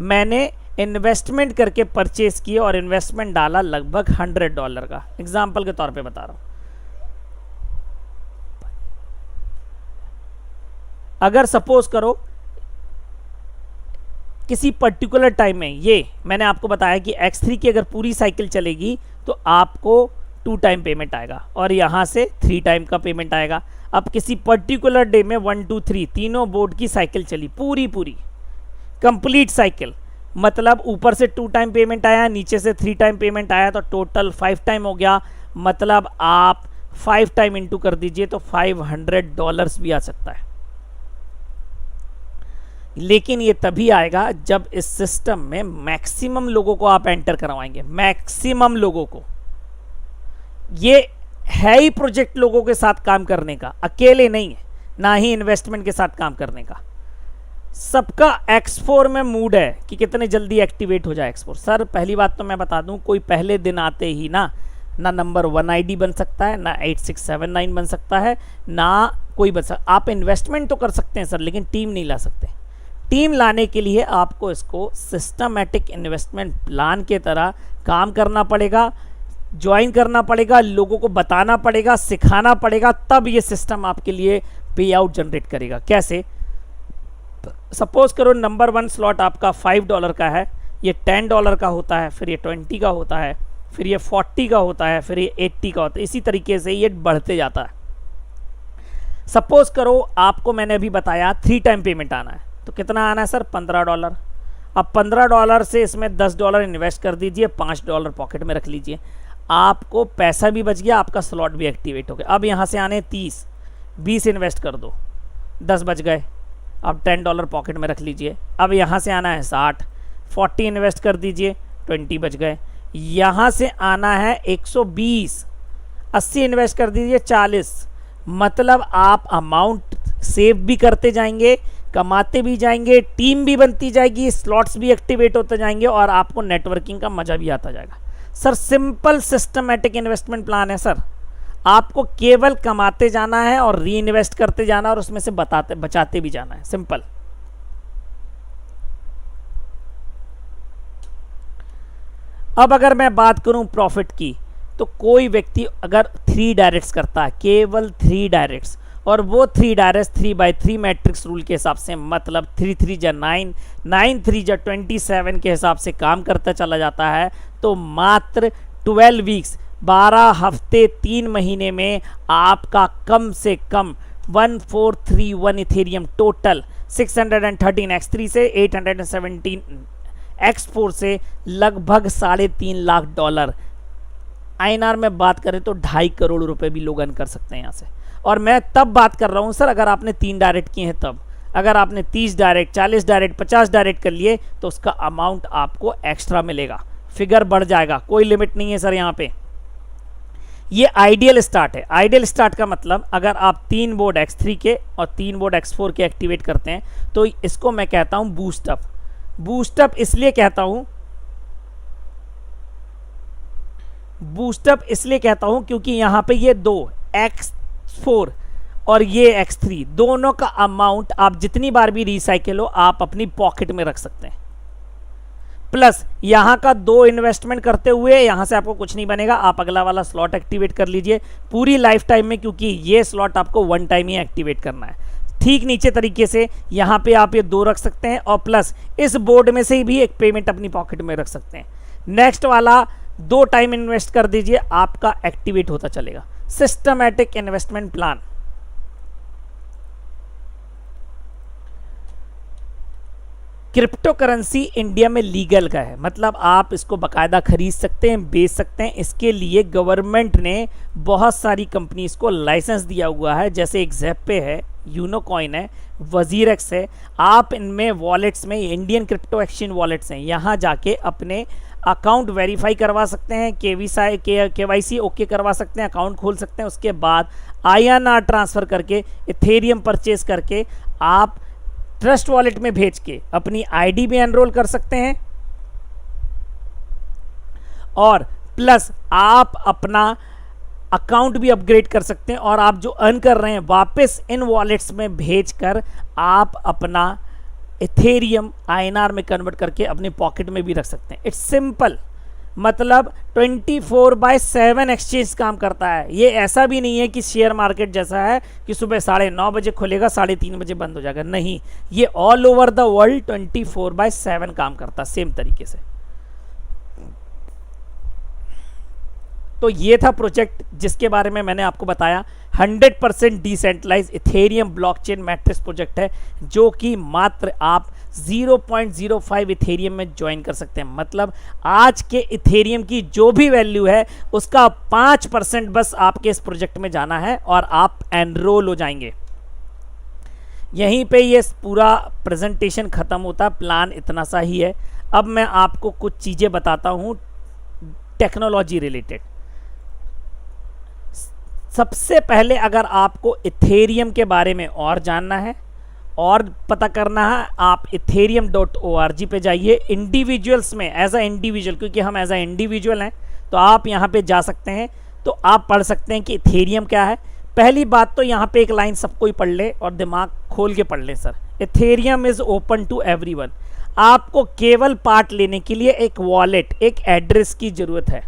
मैंने इन्वेस्टमेंट करके परचेज किए और इन्वेस्टमेंट डाला लगभग $100 का, एग्जाम्पल के तौर पे बता रहा हूं। अगर सपोज करो किसी पर्टिकुलर टाइम में, ये मैंने आपको बताया कि X3 की अगर पूरी साइकिल चलेगी तो आपको 2 टाइम पेमेंट आएगा और यहां से 3 टाइम का पेमेंट आएगा। अब किसी पर्टिकुलर डे में 1 2 3 तीनों बोर्ड की साइकिल चली, पूरी कंप्लीट साइकिल, मतलब ऊपर से 2 टाइम पेमेंट आया, नीचे से 3 टाइम पेमेंट आया, तो टोटल 5 टाइम हो गया। मतलब आप 5 टाइम इंटू कर दीजिए तो $500 भी आ सकता है। लेकिन ये तभी आएगा जब इस सिस्टम में मैक्सिमम लोगों को आप एंटर करवाएंगे, मैक्सिमम लोगों को। ये है ही प्रोजेक्ट लोगों के साथ काम करने का, अकेले नहीं है, ना ही इन्वेस्टमेंट के साथ काम करने का। सबका X4 में मूड है कि कितने जल्दी एक्टिवेट हो जाए X4। सर पहली बात तो मैं बता दूं, कोई पहले दिन आते ही ना नंबर 1 ID बन सकता है, ना 8679 बन सकता है, ना कोई बन सकता। आप इन्वेस्टमेंट तो कर सकते हैं सर, लेकिन टीम नहीं ला सकते। टीम लाने के लिए आपको इसको सिस्टमैटिक इन्वेस्टमेंट प्लान के तरह काम करना पड़ेगा, ज्वाइन करना पड़ेगा, लोगों को बताना पड़ेगा, सिखाना पड़ेगा, तब ये सिस्टम आपके लिए पे आउट जनरेट करेगा। कैसे? सपोज करो नंबर 1 स्लॉट आपका $5 का है, ये $10 का होता है, फिर ये 20 का होता है, फिर ये 40 का होता है, फिर ये 80 का होता है, इसी तरीके से ये बढ़ते जाता है। सपोज करो आपको मैंने अभी बताया 3 टाइम पेमेंट आना है, तो कितना आना है सर? $15। अब $15 से इसमें $10 इन्वेस्ट कर दीजिए, $5 पॉकेट में रख लीजिए, आपको पैसा भी बच गया, आपका स्लॉट भी एक्टिवेट हो गया। अब यहाँ से आने 30, 20 इन्वेस्ट कर दो, 10 बच गए, अब $10 पॉकेट में रख लीजिए। अब यहाँ से आना है 60, 40 इन्वेस्ट कर दीजिए, 20 बच गए। यहाँ से आना है 120, 80 इन्वेस्ट कर दीजिए, 40। मतलब आप अमाउंट सेव भी करते जाएंगे, कमाते भी जाएंगे, टीम भी बनती जाएगी, स्लॉट्स भी एक्टिवेट होते जाएंगे और आपको नेटवर्किंग का मज़ा भी आता जाएगा। Sir simple systematic investment plan है सर, आपको केवल कमाते जाना है और री इन्वेस्ट करते जाना और उसमें से बचाते भी जाना है, सिंपल। अब अगर मैं बात करूं प्रॉफिट की, तो कोई व्यक्ति अगर 3 डायरेक्ट्स करता है, केवल 3 डायरेक्ट्स, और वो 3 डायरेक्ट्स 3/3 मैट्रिक्स रूल के हिसाब से, मतलब 3 3 जा 9, 9 3 जा 27 के हिसाब से काम करता चला जाता है, तो मात्र 12 वीक्स 12 हफ्ते 3 महीने में आपका कम से कम 1431 इथेरियम टोटल 613 X3 से 817 X4 से लगभग $3.5 लाख INR में बात करें तो 2.5 करोड़ रुपए भी लोग अर्न कर सकते हैं यहाँ से। और मैं तब बात कर रहा हूँ सर अगर आपने 3 डायरेक्ट किए हैं तब। अगर आपने 30 डायरेक्ट, 40 डायरेक्ट, 50 डायरेक्ट कर लिए तो उसका अमाउंट आपको एक्स्ट्रा मिलेगा, फिगर बढ़ जाएगा, कोई लिमिट नहीं है सर यहाँ पे। ये आइडियल स्टार्ट है। आइडियल स्टार्ट का मतलब अगर आप 3 बोर्ड X3 के और 3 बोर्ड X4 के एक्टिवेट करते हैं तो इसको मैं कहता हूँ बूस्टअप। बूस्टअप इसलिए कहता हूं क्योंकि यहाँ पे ये 2 X4 और ये X3 दोनों का अमाउंट आप जितनी बार भी रिसाइकिल हो आप अपनी पॉकेट में रख सकते हैं। प्लस यहाँ का 2 इन्वेस्टमेंट करते हुए यहाँ से आपको कुछ नहीं बनेगा, आप अगला वाला स्लॉट एक्टिवेट कर लीजिए पूरी लाइफ टाइम में, क्योंकि ये स्लॉट आपको 1 टाइम ही एक्टिवेट करना है। ठीक नीचे तरीके से यहाँ पे आप ये 2 रख सकते हैं और प्लस इस बोर्ड में से भी एक पेमेंट अपनी पॉकेट में रख सकते हैं। नेक्स्ट वाला 2 टाइम इन्वेस्ट कर दीजिए, आपका एक्टिवेट होता चलेगा। Systematic investment plan. Crypto currency India में लीगल का है, मतलब आप इसको बाकायदा खरीद सकते हैं, बेच सकते हैं। इसके लिए गवर्नमेंट ने बहुत सारी कंपनीज को लाइसेंस दिया हुआ है, जैसे एक ज़ेप्पे है, यूनोकॉइन है, वजीरेक्स है। आप इनमें वॉलेट्स में इंडियन क्रिप्टो एक्सचेंज वॉलेट्स हैं, यहाँ जाके अपने अकाउंट वेरीफाई करवा सकते हैं, KYC ओके करवा सकते हैं, अकाउंट खोल सकते हैं। उसके बाद INR ट्रांसफ़र करके इथेरियम परचेज करके आप ट्रस्ट वॉलेट में भेज के अपनी ID भी एनरोल कर सकते हैं और प्लस आप अपना अकाउंट भी अपग्रेड कर सकते हैं और आप जो अर्न कर रहे हैं वापस इन वॉलेट्स में भेजकर आप अपना इथेरियम INR में कन्वर्ट करके अपने पॉकेट में भी रख सकते हैं। इट्स सिंपल, मतलब 24/7 एक्सचेंज काम करता है। ये ऐसा भी नहीं है कि शेयर मार्केट जैसा है कि सुबह 9:30 बजे खुलेगा 3:30 बजे बंद हो जाएगा, नहीं, ये ऑल ओवर द वर्ल्ड 24/7 काम करता है सेम तरीके से। तो ये था प्रोजेक्ट जिसके बारे में मैंने आपको बताया। 100% decentralize Ethereum blockchain matrix project है जो कि मात्र आप 0.05 इथेरियम में ज्वाइन कर सकते हैं। मतलब आज के इथेरियम की जो भी वैल्यू है उसका 5% बस आपके इस प्रोजेक्ट में जाना है और आप एनरोल हो जाएंगे। यहीं पे ये पूरा प्रेजेंटेशन ख़त्म होता, प्लान इतना सा ही है। अब मैं आपको कुछ चीज़ें बताता हूँ टेक्नोलॉजी रिलेटेड। सबसे पहले अगर आपको इथेरियम के बारे में और जानना है और पता करना है, आप ethereum.org पे जाइए। इंडिविजुअल्स में एज अ इंडिविजुअल, क्योंकि हम एज अ इंडिविजुअल हैं तो आप यहाँ पे जा सकते हैं, तो आप पढ़ सकते हैं कि इथेरियम क्या है। पहली बात तो यहाँ पे एक लाइन सबको ही पढ़ ले और दिमाग खोल के पढ़ ले sir. Ethereum is open to everyone. आपको केवल पार्ट लेने के लिए एक वॉलेट, एक एड्रेस की ज़रूरत है।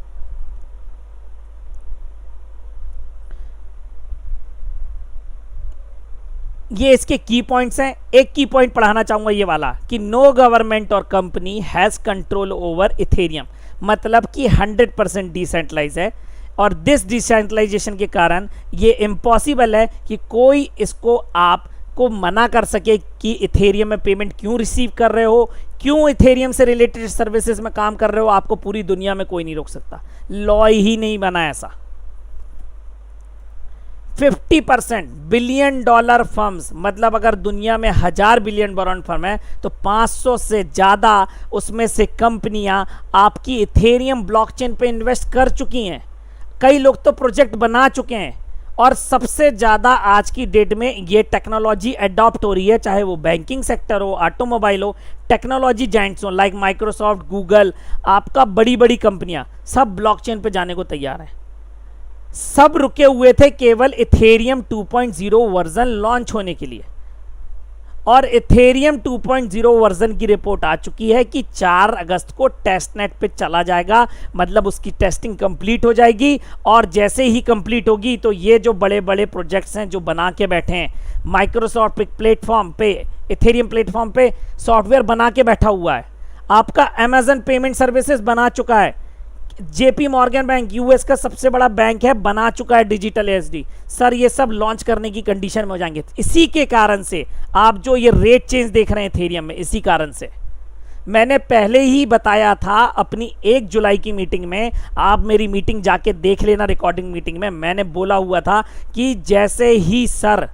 ये इसके की पॉइंट्स हैं। एक की पॉइंट पढ़ाना चाहूंगा ये वाला कि नो गवर्नमेंट और company has control over Ethereum, मतलब कि 100% डिसेंट्रलाइज है। और दिस डिसेंट्रलाइजेशन के कारण ये इम्पॉसिबल है कि कोई इसको आपको मना कर सके कि इथेरियम में पेमेंट क्यों रिसीव कर रहे हो, क्यों इथेरियम से रिलेटेड सर्विसेज में काम कर रहे हो, आपको पूरी दुनिया में कोई नहीं रोक सकता। लॉ ही नहीं बना ऐसा। 50% बिलियन डॉलर फर्म्स, मतलब अगर दुनिया में 1000 बिलियन डॉलर फर्म है तो 500 से ज़्यादा उसमें से कंपनियां आपकी इथेरियम ब्लॉकचेन पे इन्वेस्ट कर चुकी हैं। कई लोग तो प्रोजेक्ट बना चुके हैं और सबसे ज़्यादा आज की डेट में ये टेक्नोलॉजी अडॉप्ट हो रही है, चाहे वो बैंकिंग सेक्टर हो, ऑटोमोबाइल हो, टेक्नोलॉजी जाइंट्स हो लाइक माइक्रोसॉफ्ट, गूगल, आपका बड़ी बड़ी कंपनियां सब ब्लॉकचेन पे जाने को तैयार हैं। सब रुके हुए थे केवल इथेरियम 2.0 वर्जन लॉन्च होने के लिए, और इथेरियम 2.0 वर्जन की रिपोर्ट आ चुकी है कि 4 अगस्त को टेस्ट नेट पे चला जाएगा, मतलब उसकी टेस्टिंग कंप्लीट हो जाएगी। और जैसे ही कंप्लीट होगी तो ये जो बड़े बड़े प्रोजेक्ट्स हैं जो बना के बैठे हैं, माइक्रोसॉफ्ट प्लेटफॉर्म पे, इथेरियम प्लेटफॉर्म पे सॉफ्टवेयर बना के बैठा हुआ है, आपका अमेजन पेमेंट सर्विसेज बना चुका है, जेपी मॉर्गन बैंक यूएस का सबसे बड़ा बैंक है बना चुका है डिजिटल एसडी। सर ये सब लॉन्च करने की कंडीशन में हो जाएंगे। इसी के कारण से आप जो ये रेट चेंज देख रहे हैं इथेरियम में, इसी कारण से मैंने पहले ही बताया था अपनी 1 जुलाई की मीटिंग में, आप मेरी मीटिंग जाके देख लेना, रिकॉर्डिंग मीटिंग में मैंने बोला हुआ था कि जैसे ही सर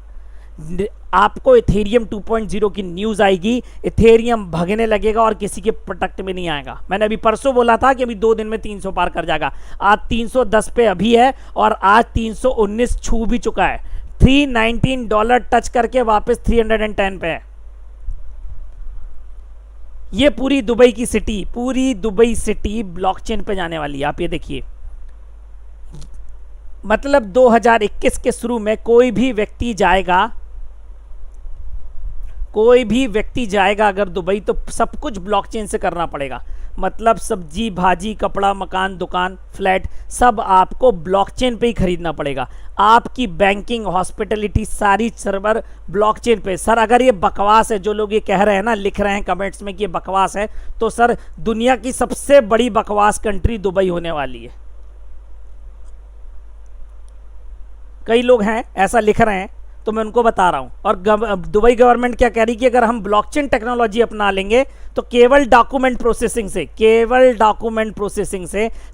आपको इथेरियम 2.0 की न्यूज़ आएगी, इथेरियम भगने लगेगा और किसी के प्रोडक्ट में नहीं आएगा। मैंने अभी परसों बोला था कि अभी 2 दिन में 300 पार कर जाएगा, आज 310 पे अभी है और आज 319 छू भी चुका है। $319 टच करके वापस 310 पे है। ये पूरी दुबई की सिटी, पूरी दुबई सिटी ब्लॉकचेन पे जाने वाली है। आप ये देखिए, मतलब 2021 के शुरू में कोई भी व्यक्ति जाएगा अगर दुबई, तो सब कुछ ब्लॉकचेन से करना पड़ेगा। मतलब सब्जी भाजी, कपड़ा, मकान, दुकान, फ्लैट, सब आपको ब्लॉकचेन पे ही खरीदना पड़ेगा। आपकी बैंकिंग, हॉस्पिटलिटी, सारी सर्वर ब्लॉकचेन पे। सर अगर ये बकवास है, जो लोग ये कह रहे हैं ना, लिख रहे हैं कमेंट्स में कि ये बकवास है, तो सर दुनिया की सबसे बड़ी बकवास कंट्री दुबई होने वाली है। कई लोग हैं ऐसा लिख रहे हैं, तो मैं उनको बता रहा हूं। और दुबई गवर्नमेंट क्या कह रही है कि अगर हम ब्लॉकचेन टेक्नोलॉजी अपना लेंगे तो केवल डॉक्यूमेंट प्रोसेसिंग से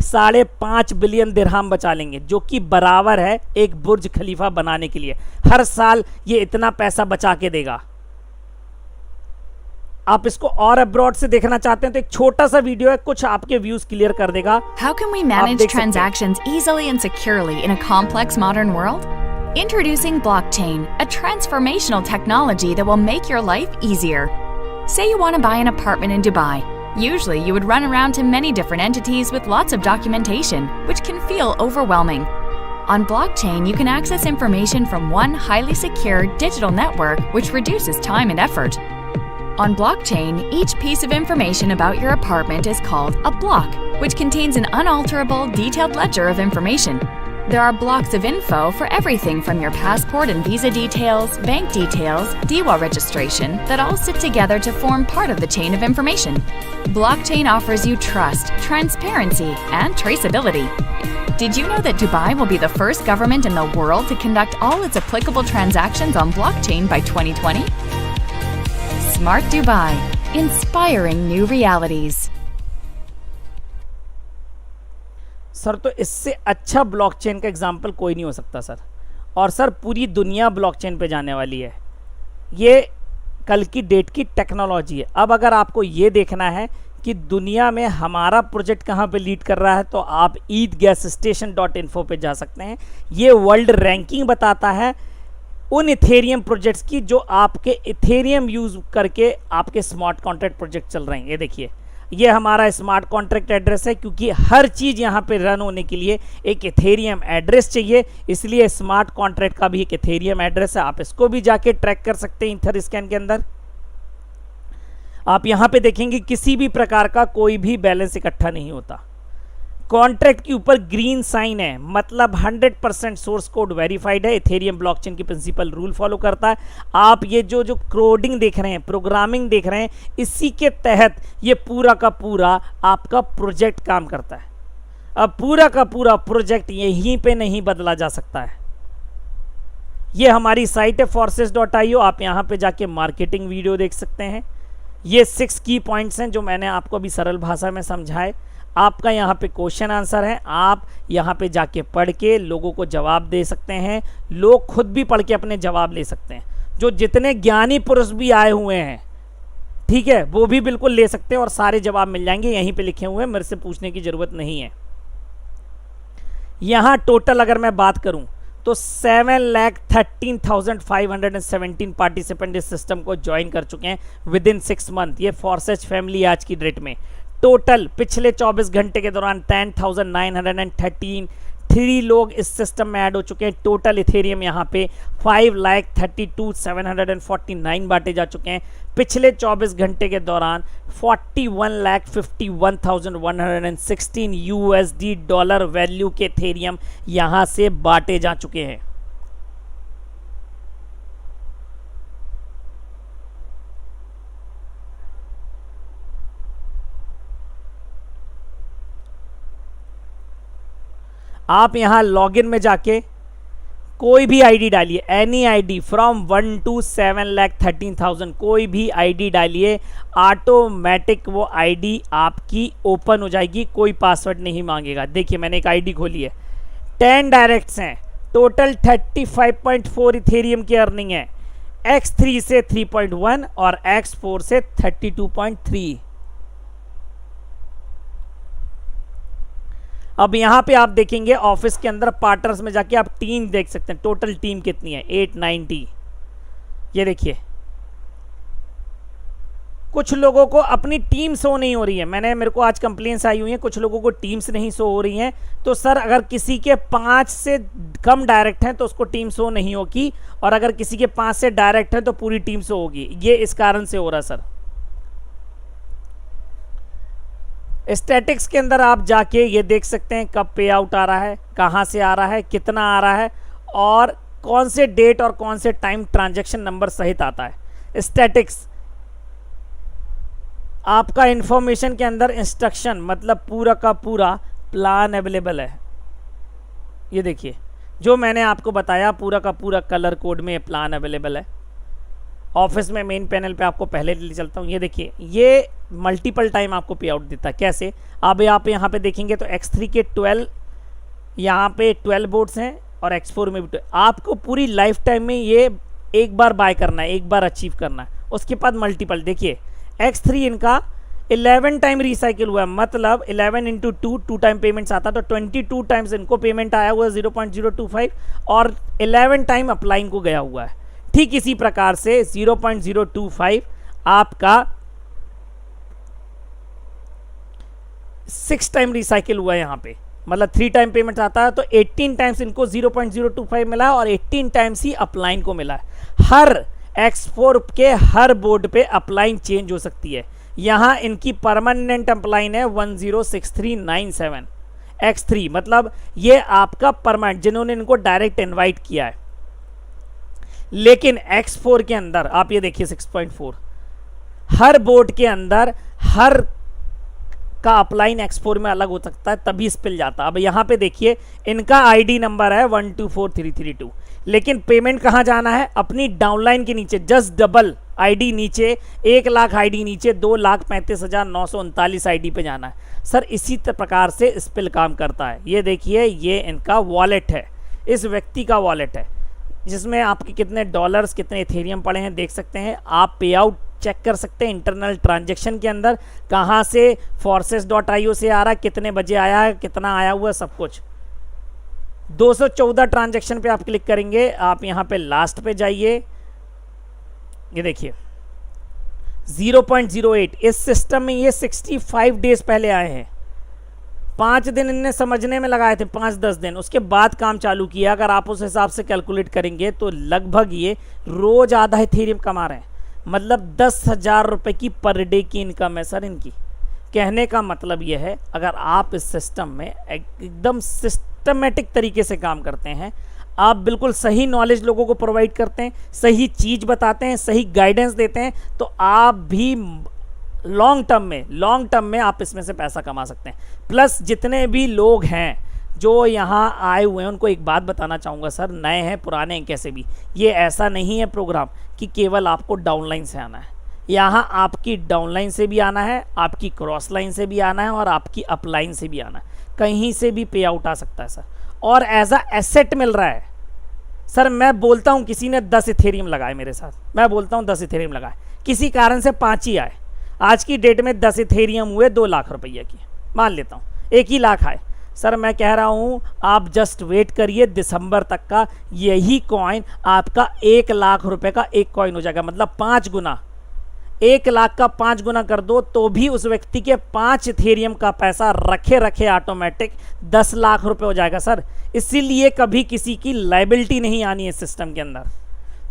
5.5 बिलियन दिरहम बचा लेंगे, जो कि बराबर है एक बुर्ज खलीफा बनाने के लिए। हर साल ये इतना पैसा बचा के देगा। आप इसको और अब्रॉड से देखना चाहते हैं तो एक छोटा सा वीडियो है, कुछ आपके व्यूज क्लियर कर देगा। How can we manage transactions easily and securely in a complex modern world? Introducing blockchain, a transformational technology that will make your life easier. Say you want to buy an apartment in Dubai. Usually you would run around to many different entities with lots of documentation, which can feel overwhelming. On blockchain, you can access information from one highly secure digital network, which reduces time and effort. On blockchain, each piece of information about your apartment is called a block, which contains an unalterable, detailed ledger of information. There are blocks of info for everything from your passport and visa details, bank details, DWA registration, that all sit together to form part of the chain of information. Blockchain offers you trust, transparency, and traceability. Did you know that Dubai will be the first government in the world to conduct all its applicable transactions on blockchain by 2020? Smart Dubai, inspiring new realities. Sir तो इससे अच्छा blockchain का example कोई नहीं हो सकता sir. और sir पूरी दुनिया ब्लॉकचेन पे जाने वाली है, ये कल की डेट की टेक्नोलॉजी है। अब अगर आपको ये देखना है कि दुनिया में हमारा प्रोजेक्ट कहाँ पे लीड कर रहा है, तो आप eatgasstation.info पे जा सकते हैं। ये वर्ल्ड रैंकिंग बताता है उन इथेरियम प्रोजेक्ट्स की जो आपके इथेरियम यूज़ करके आपके स्मार्ट कॉन्ट्रैक्ट प्रोजेक्ट चल रहे हैं। ये देखिए, ये हमारा स्मार्ट कॉन्ट्रैक्ट एड्रेस है, क्योंकि हर चीज़ यहाँ पे रन होने के लिए एक इथेरियम एड्रेस चाहिए, इसलिए स्मार्ट कॉन्ट्रैक्ट का भी एक इथेरियम एड्रेस है। आप इसको भी जाके ट्रैक कर सकते हैं ईथर स्कैन के अंदर। आप यहाँ पे देखेंगे किसी भी प्रकार का कोई भी बैलेंस इकट्ठा नहीं होता, कॉन्ट्रैक्ट के ऊपर ग्रीन साइन है, मतलब 100% सोर्स कोड वेरीफाइड है, इथेरियम ब्लॉकचेन की प्रिंसिपल रूल फॉलो करता है। आप ये जो कोडिंग देख रहे हैं, प्रोग्रामिंग देख रहे हैं, इसी के तहत ये पूरा का पूरा आपका प्रोजेक्ट काम करता है। अब पूरा का पूरा प्रोजेक्ट यहीं पे नहीं बदला जा सकता है। ये हमारी साइट है forces.io, आप यहाँ पे जाके मार्केटिंग वीडियो देख सकते हैं। ये 6 की पॉइंट्स हैं जो मैंने आपको अभी सरल भाषा में समझाए। आपका यहाँ पे क्वेश्चन आंसर है, आप यहाँ पे जाके पढ़ के लोगों को जवाब दे सकते हैं, लोग खुद भी पढ़ के अपने जवाब ले सकते हैं। जो जितने ज्ञानी पुरुष भी आए हुए हैं, ठीक है, वो भी बिल्कुल ले सकते हैं और सारे जवाब मिल जाएंगे, यहीं पे लिखे हुए हैं, मेरे से पूछने की ज़रूरत नहीं है। यहाँ टोटल अगर मैं बात करूँ तो 7,13,517 पार्टिसिपेंट इस सिस्टम को ज्वाइन कर चुके हैं विद इन 6 मंथ। ये फोर्सेज फैमिली आज की डेट में टोटल पिछले 24 घंटे के दौरान 10,913 लोग इस सिस्टम में ऐड हो चुके हैं। टोटल इथेरियम यहाँ पे 5,32,749 बांटे जा चुके हैं। पिछले 24 घंटे के दौरान 41,51,116 USD डॉलर वैल्यू के इथेरियम यहाँ से बांटे जा चुके हैं। आप यहाँ लॉगिन में जाके कोई भी आईडी डालिए, एनी आईडी फ्रॉम 1 to 7,13,000, कोई भी आईडी डालिए, ऑटोमेटिक वो आईडी आपकी ओपन हो जाएगी, कोई पासवर्ड नहीं मांगेगा। देखिए मैंने एक आईडी खोली है, 10 डायरेक्ट्स हैं, टोटल 35.4 इथेरियम की अर्निंग है, X3 से 3.1 और X4 से 32.3। अब यहाँ पे आप देखेंगे ऑफिस के अंदर पार्टनर्स में जाके आप टीम देख सकते हैं, टोटल टीम कितनी है, 890। ये देखिए कुछ लोगों को अपनी टीम शो नहीं हो रही है, मेरे को आज कंप्लेंट्स आई हुई हैं, कुछ लोगों को टीम्स नहीं शो हो रही हैं। तो सर अगर किसी के 5 से कम डायरेक्ट हैं तो उसको टीम शो नहीं होगी, और अगर किसी के 5 से डायरेक्ट हैं तो पूरी टीम शो होगी। ये इस कारण से हो रहा है सर। स्टैटिक्स के अंदर आप जाके ये देख सकते हैं कब पे आउट आ रहा है, कहाँ से आ रहा है, कितना आ रहा है, और कौन से डेट और कौन से टाइम ट्रांजैक्शन नंबर सहित आता है। स्टैटिक्स आपका इंफॉर्मेशन के अंदर इंस्ट्रक्शन मतलब पूरा का पूरा प्लान अवेलेबल है। ये देखिए जो मैंने आपको बताया पूरा का पूरा कलर कोड में प्लान अवेलेबल है। ऑफिस में मेन पैनल पे आपको पहले ले चलता हूँ। ये देखिए ये मल्टीपल टाइम आपको पे आउट देता है। कैसे? अब आप यहाँ पे देखेंगे तो X3 के 12 यहाँ पे 12 बोर्ड्स हैं और X4 में भी 12। आपको पूरी लाइफ टाइम में ये एक बार बाय करना है, एक बार अचीव करना है, उसके बाद मल्टीपल। देखिए X3 इनका 11 टाइम रिसाइकिल हुआ है, मतलब 11 इंटू 2 टाइम पेमेंट्स आता तो 22 टाइम्स इनको पेमेंट आया हुआ है 0.025 और 11 टाइम अप्लाइंग को गया हुआ है। ठीक इसी प्रकार से 0.025 आपका 6 टाइम रिसाइकिल हुआ है यहाँ पे, मतलब 3 टाइम पेमेंट आता है तो 18 टाइम्स इनको 0.025 मिला है और 18 टाइम्स ही अपलाइन को मिला है। हर X4 के हर बोर्ड पे अपलाइन चेंज हो सकती है। यहाँ इनकी परमानेंट अपलाइन है 106397 X3, मतलब ये आपका परमानेंट जिन्होंने इनको डायरेक्ट इनवाइट किया है। लेकिन X4 के अंदर आप ये देखिए 6.4 हर बोर्ड के अंदर हर का अपलाइन X4 में अलग हो सकता है, तभी स्पिल जाता। अब यहाँ पे देखिए इनका आईडी नंबर है 124332, लेकिन पेमेंट कहाँ जाना है? अपनी डाउनलाइन के नीचे, जस्ट डबल आईडी नीचे, 1 लाख आईडी नीचे 2,35,939 आईडी पे जाना है। सर इसी प्रकार से स्पिल काम करता है। ये देखिए ये इनका वॉलेट है, इस व्यक्ति का वॉलेट है जिसमें आपके कितने डॉलर्स कितने इथेरियम पड़े हैं देख सकते हैं। आप पे आउट चेक कर सकते हैं इंटरनल ट्रांजैक्शन के अंदर, कहाँ से forces.io से आ रहा है, कितने बजे आया है, कितना आया हुआ है, सब कुछ। 214 ट्रांजैक्शन पे आप क्लिक करेंगे, आप यहाँ पे लास्ट पे जाइए, ये देखिए 0.08 इस सिस्टम में ये 65 डेज पहले आए हैं। 5 दिन इनने समझने में लगाए थे, 5-10 दिन, उसके बाद काम चालू किया। अगर आप उस हिसाब से कैलकुलेट करेंगे तो लगभग ये रोज आधा इथेरियम कमा रहे हैं, मतलब 10,000 रुपये की पर डे की इनकम है सर इनकी। कहने का मतलब यह है, अगर आप इस सिस्टम में एकदम सिस्टमेटिक तरीके से काम करते हैं, आप बिल्कुल सही नॉलेज लोगों को प्रोवाइड करते हैं, सही चीज़ बताते हैं, सही गाइडेंस देते हैं, तो आप भी लॉन्ग टर्म में आप इसमें से पैसा कमा सकते हैं। प्लस जितने भी लोग हैं जो यहाँ आए हुए हैं, उनको एक बात बताना चाहूँगा सर, नए हैं पुराने हैं कैसे भी, ये ऐसा नहीं है प्रोग्राम कि केवल आपको डाउनलाइन से आना है। यहाँ आपकी डाउनलाइन से भी आना है, आपकी क्रॉस लाइन से भी आना है और आपकी अपलाइन से भी आना है। कहीं से भी पे आउट आ सकता है सर, और एज अ एसेट मिल रहा है सर। मैं बोलता हूँ किसी ने 10 इथेरियम लगाए मेरे साथ, मैं बोलता हूँ 10 इथेरियम लगाए, किसी कारण से 5 ही आए। आज की डेट में 10 इथेरियम हुए 2 लाख रुपये की, मान लेता हूँ 1 ही लाख आए सर। मैं कह रहा हूँ आप जस्ट वेट करिए, दिसंबर तक का यही कॉइन आपका 1 लाख रुपए का एक कॉइन हो जाएगा। मतलब 5 गुना, 1 लाख का 5 गुना कर दो तो भी उस व्यक्ति के 5 इथेरियम का पैसा रखे रखे ऑटोमेटिक 10 लाख रुपए हो जाएगा सर। इसीलिए कभी किसी की लायबिलिटी नहीं आनी है सिस्टम के अंदर।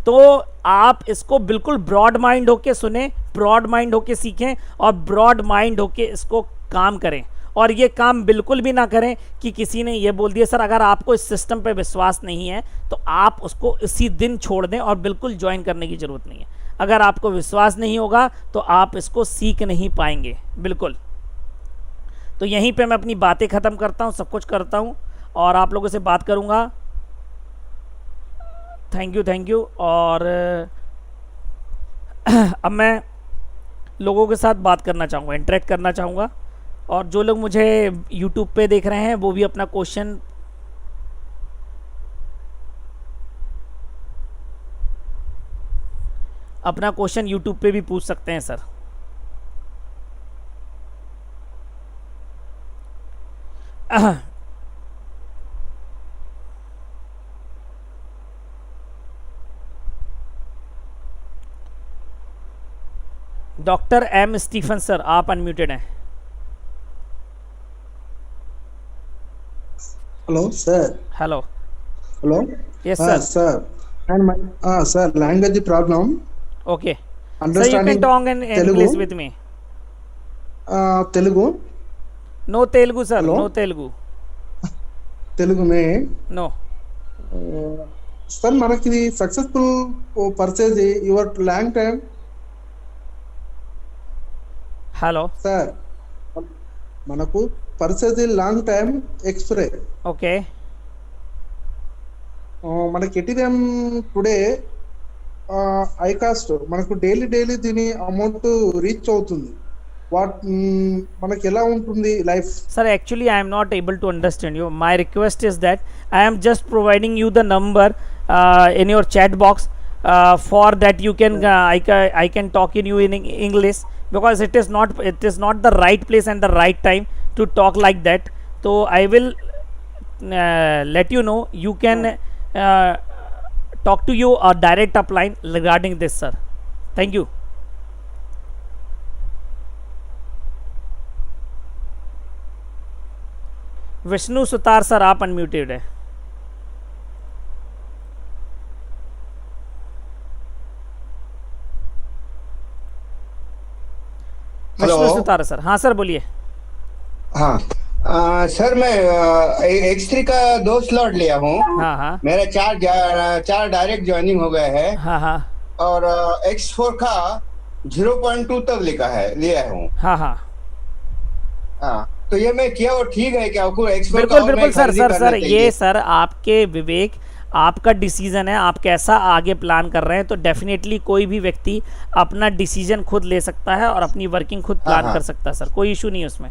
तो आप इसको बिल्कुल ब्रॉड माइंड होके सुने, ब्रॉड माइंड होके सीखें और ब्रॉड माइंड होके इसको काम करें। और ये काम बिल्कुल भी ना करें कि किसी ने ये बोल दिया सर अगर आपको इस सिस्टम पे विश्वास नहीं है तो आप उसको इसी दिन छोड़ दें और बिल्कुल ज्वाइन करने की ज़रूरत नहीं है। अगर आपको विश्वास नहीं होगा तो आप इसको सीख नहीं पाएंगे बिल्कुल। तो यहीं पे मैं अपनी बातें ख़त्म करता हूँ, सब कुछ करता हूँ और आप लोगों से बात करूँगा। Thank you. और अब मैं लोगों के साथ बात करना चाहूँगा, इंटरेक्ट करना चाहूँगा। और जो लोग मुझे यूट्यूब पे देख रहे हैं वो भी अपना क्वेश्चन यूट्यूब पे भी पूछ सकते हैं sir. Doctor M Stephen sir, आप अनम्यूटेड हैं। Hello, sir. Hello. Hello. Yes, sir. Sir. And my sir, language problem. Okay. Sir, you Understanding can talk in English Telugu. with me. Telugu. No Telugu, sir. Hello? No Telugu. Telugu में No. Sir మనకి ఇది successful purchase your long time Hello. Sir మనకు purchase long time ఎక్స్ప్రే Okay. మనకి ATM today I cost మనకు daily దీని amount reach అవుతుంది what మనకి ఎలా ఉంటుంది life Sir, actually I am not able to understand you. My request is that I am just providing you the number in your chat box. For that you can I can talk in you in English because it is not the right place and the right time to talk like that. So I will let you know. You can talk to you a direct upline regarding this, sir. Thank you. Vishnu Sutar sir, आप unmuted है। Vishnu Sutar sir, हाँ sir बोलिए। हाँ sir, मैं X3 का 2 slot लिया हूँ। हाँ। मेरा 4 डायरेक्ट ज्वाइनिंग हो गया है। हाँ। और X4 का 0.2 तक लिया हूँ। हाँ। तो ये मैं किया वो ठीक है क्या? बिल्कुल सर ये सर आपके विवेक, आपका डिसीजन है, आप कैसा आगे प्लान कर रहे हैं। तो डेफिनेटली कोई भी व्यक्ति अपना डिसीजन खुद ले सकता है और अपनी वर्किंग खुद प्लान कर सकता है सर, कोई इशू नहीं है उसमें।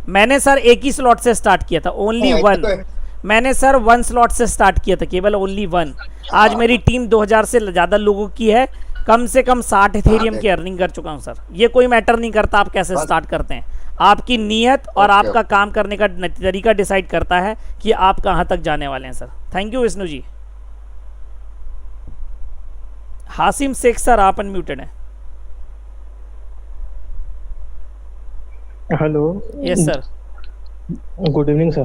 मैंने सर एक ही स्लॉट से स्टार्ट किया था, ओनली 1। मैंने सर 1 स्लॉट से स्टार्ट किया था, केवल ओनली 1। आज मेरी टीम 2000 से ज़्यादा लोगों की है, कम से कम 60 इथेरियम की अर्निंग कर चुका हूँ सर। ये कोई मैटर नहीं करता आप कैसे स्टार्ट करते हैं, आपकी नीयत और आपका काम करने का तरीका डिसाइड करता है कि आप कहाँ तक जाने वाले हैं sir. Thank you Vishnu ji. Hashim Shaikh sir, आप अनम्यूटेड हैं। Hello. Yes sir. Good evening sir.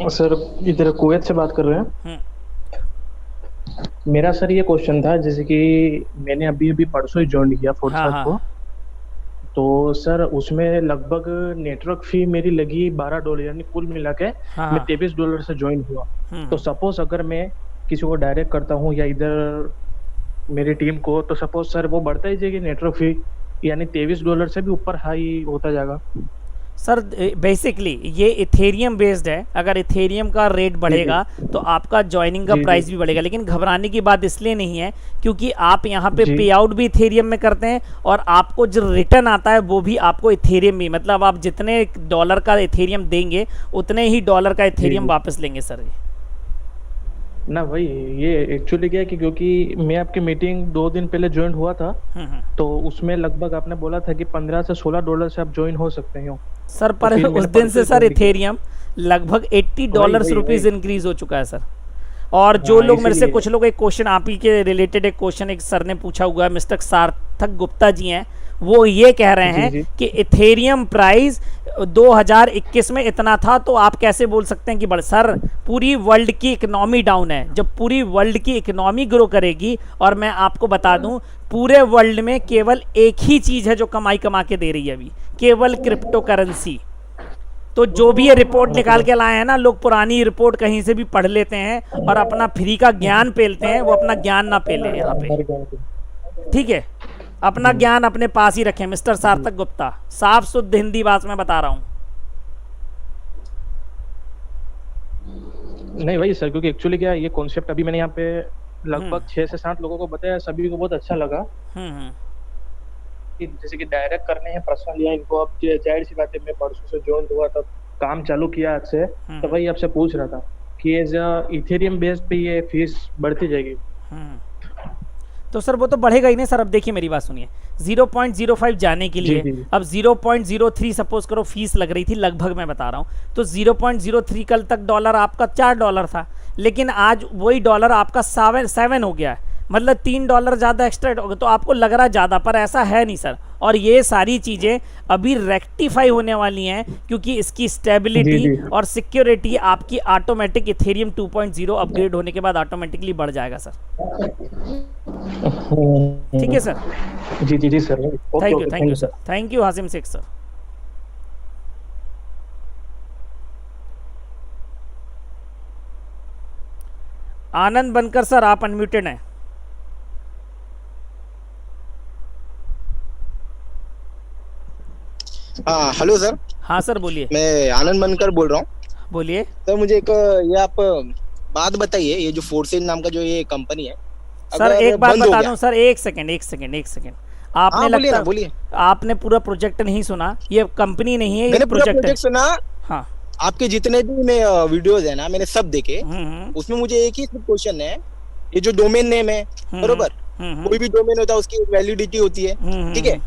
Sir इधर कुवैत से बात कर रहे हैं। मेरा सर ये क्वेश्चन था, जैसे कि मैंने अभी परसों ही ज्वाइन किया फोर्थ को। तो सर उसमें लगभग नेटवर्क फी मेरी लगी $12, यानी कुल मिला के हाँ, मैं $23 से ज्वाइन हुआ। तो सपोज अगर मैं किसी को डायरेक्ट करता हूँ या इधर मेरी टीम को, तो सपोज सर वो बढ़ता ही जाएगी नेटवर्क फी, यानी $23 से भी ऊपर हाई होता जाएगा। सर बेसिकली ये इथेरियम बेस्ड है, अगर इथेरियम का रेट बढ़ेगा तो आपका ज्वाइनिंग का जी, प्राइस जी। भी बढ़ेगा, लेकिन घबराने की बात इसलिए नहीं है क्योंकि आप यहाँ पे जी। पे आउट भी इथेरियम में करते हैं और आपको जो रिटर्न आता है वो भी आपको इथेरियम में, मतलब आप जितने डॉलर का इथेरियम देंगे उतने ही डॉलर का इथेरियम जी। वापस लेंगे सर। ना भाई, ये एक्चुअली क्या है कि क्योंकि मैं आपकी मीटिंग 2 दिन पहले ज्वाइन हुआ था, तो उसमें लगभग आपने बोला था कि $15 से $16 से आप ज्वाइन हो सकते हो। सर पर फिर उस मैंने दिन से परचेज सर कर लिया। इथेरियम लगभग $80 वही, रुपीज वही। इंक्रीज हो चुका है सर। और जो हाँ, लोग मेरे से इसीलिए। कुछ लोग एक क्वेश्चन आप ही के रिलेटेड एक क्वेश्चन एक सर ने पूछा हुआ है, मिस्टर सार्थक गुप्ता जी हैं, वो ये कह रहे जी, हैं जी। कि इथेरियम प्राइस 2021 में इतना था तो आप कैसे बोल सकते हैं कि बढ़। सर पूरी वर्ल्ड की इकोनॉमी डाउन है, जब पूरी वर्ल्ड की इकोनॉमी ग्रो करेगी, और मैं आपको बता दूं पूरे वर्ल्ड में केवल एक ही चीज़ है जो कमाई कमा के दे रही है अभी, केवल क्रिप्टो करेंसी। तो जो भी ये रिपोर्ट निकाल के लाए हैं ना, लोग पुरानी रिपोर्ट कहीं से भी पढ़ लेते हैं और अपना फ्री का ज्ञान पेलते हैं, वो अपना ज्ञान ना पेले यहाँ पे, ठीक है। अपना ज्ञान अपने पास ही रखें मिस्टर सार्थक गुप्ता, साफ शुद्ध हिंदी बात में बता रहा हूँ। नहीं वही सर, क्योंकि एक्चुअली क्या है, ये कॉन्सेप्ट अभी मैंने यहाँ पे लगभग 6 से 7 लोगों को बताया, सभी को बहुत अच्छा लगा कि जैसे कि डायरेक्ट करने हैं पर्सनल या इनको। अब जाहिर सी बात है, मैं परसों से ज्वाइन हुआ तब काम चालू किया आज से, तो वही आपसे पूछ रहा था कि एज इथेरियम बेस्ड पे ये फीस बढ़ती जाएगी। तो सर वो तो बढ़ेगा ही नहीं सर। अब देखिए मेरी बात सुनिए, 0.05 जाने के लिए जी, जी। अब 0.03 सपोज करो फीस लग रही थी, लगभग मैं बता रहा हूँ, तो 0.03 कल तक डॉलर आपका $4 था, लेकिन आज वही डॉलर आपका 7 हो गया है, मतलब $3 ज़्यादा एक्स्ट्रा हो गया। तो आपको लग रहा है ज़्यादा, पर ऐसा है नहीं सर। और ये सारी चीज़ें अभी रेक्टिफाई होने वाली हैं क्योंकि इसकी स्टेबिलिटी जी, जी। और सिक्योरिटी आपकी ऑटोमेटिक इथेरियम 2.0 अपग्रेड होने के बाद ऑटोमेटिकली बढ़ जाएगा सर। ठीक है सर, जी जी जी sir. Thank you sir, thank you Hashim Shaikh sir. Anand Bankar sir आप अनम्यूटेड हैं। हाँ हेलो सर, हाँ सर बोलिए, मैं आनंद बनकर बोल रहा हूँ। बोलिए। सर मुझे एक ये आप बात बताइए, ये जो फोर्सेज नाम का जो ये कंपनी है, सर अगर एक बात बंद हो बता गया- दूं सर, एक सेकंड आपने हाँ बोलिए लगता ना, बोलिए। आपने पूरा प्रोजेक्ट नहीं सुना, ये कंपनी नहीं है, ये मैंने पूरा प्रोजेक्ट है। प्रोजेक्ट सुना, हाँ आपके जितने भी मैं वीडियोस है ना मैंने सब देखे। उसमें मुझे एक ही क्वेश्चन है, ये जो डोमेन नेम है बरोबर, कोई भी डोमेन होता है उसकी एक वैलिडिटी होती है, ठीक है।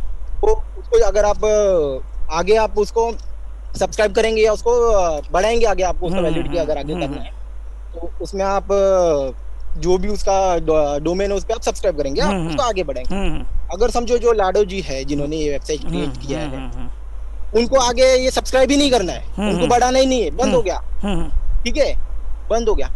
वो उसको अगर आप आगे आप उसको सब्सक्राइब करेंगे या उसको बढ़ाएंगे आगे, आपको उसका वैलिडिटी अगर आगे करना है तो उसमें आप जो भी उसका डोमेन है उस पर आप सब्सक्राइब करेंगे, आप उसको आगे बढ़ाएंगे। अगर समझो जो लाडो जी है जिन्होंने ये वेबसाइट क्रिएट किया है, उनको आगे ये सब्सक्राइब ही नहीं करना है, उनको बढ़ाना ही नहीं है, बंद हो गया, ठीक है, बंद हो गया।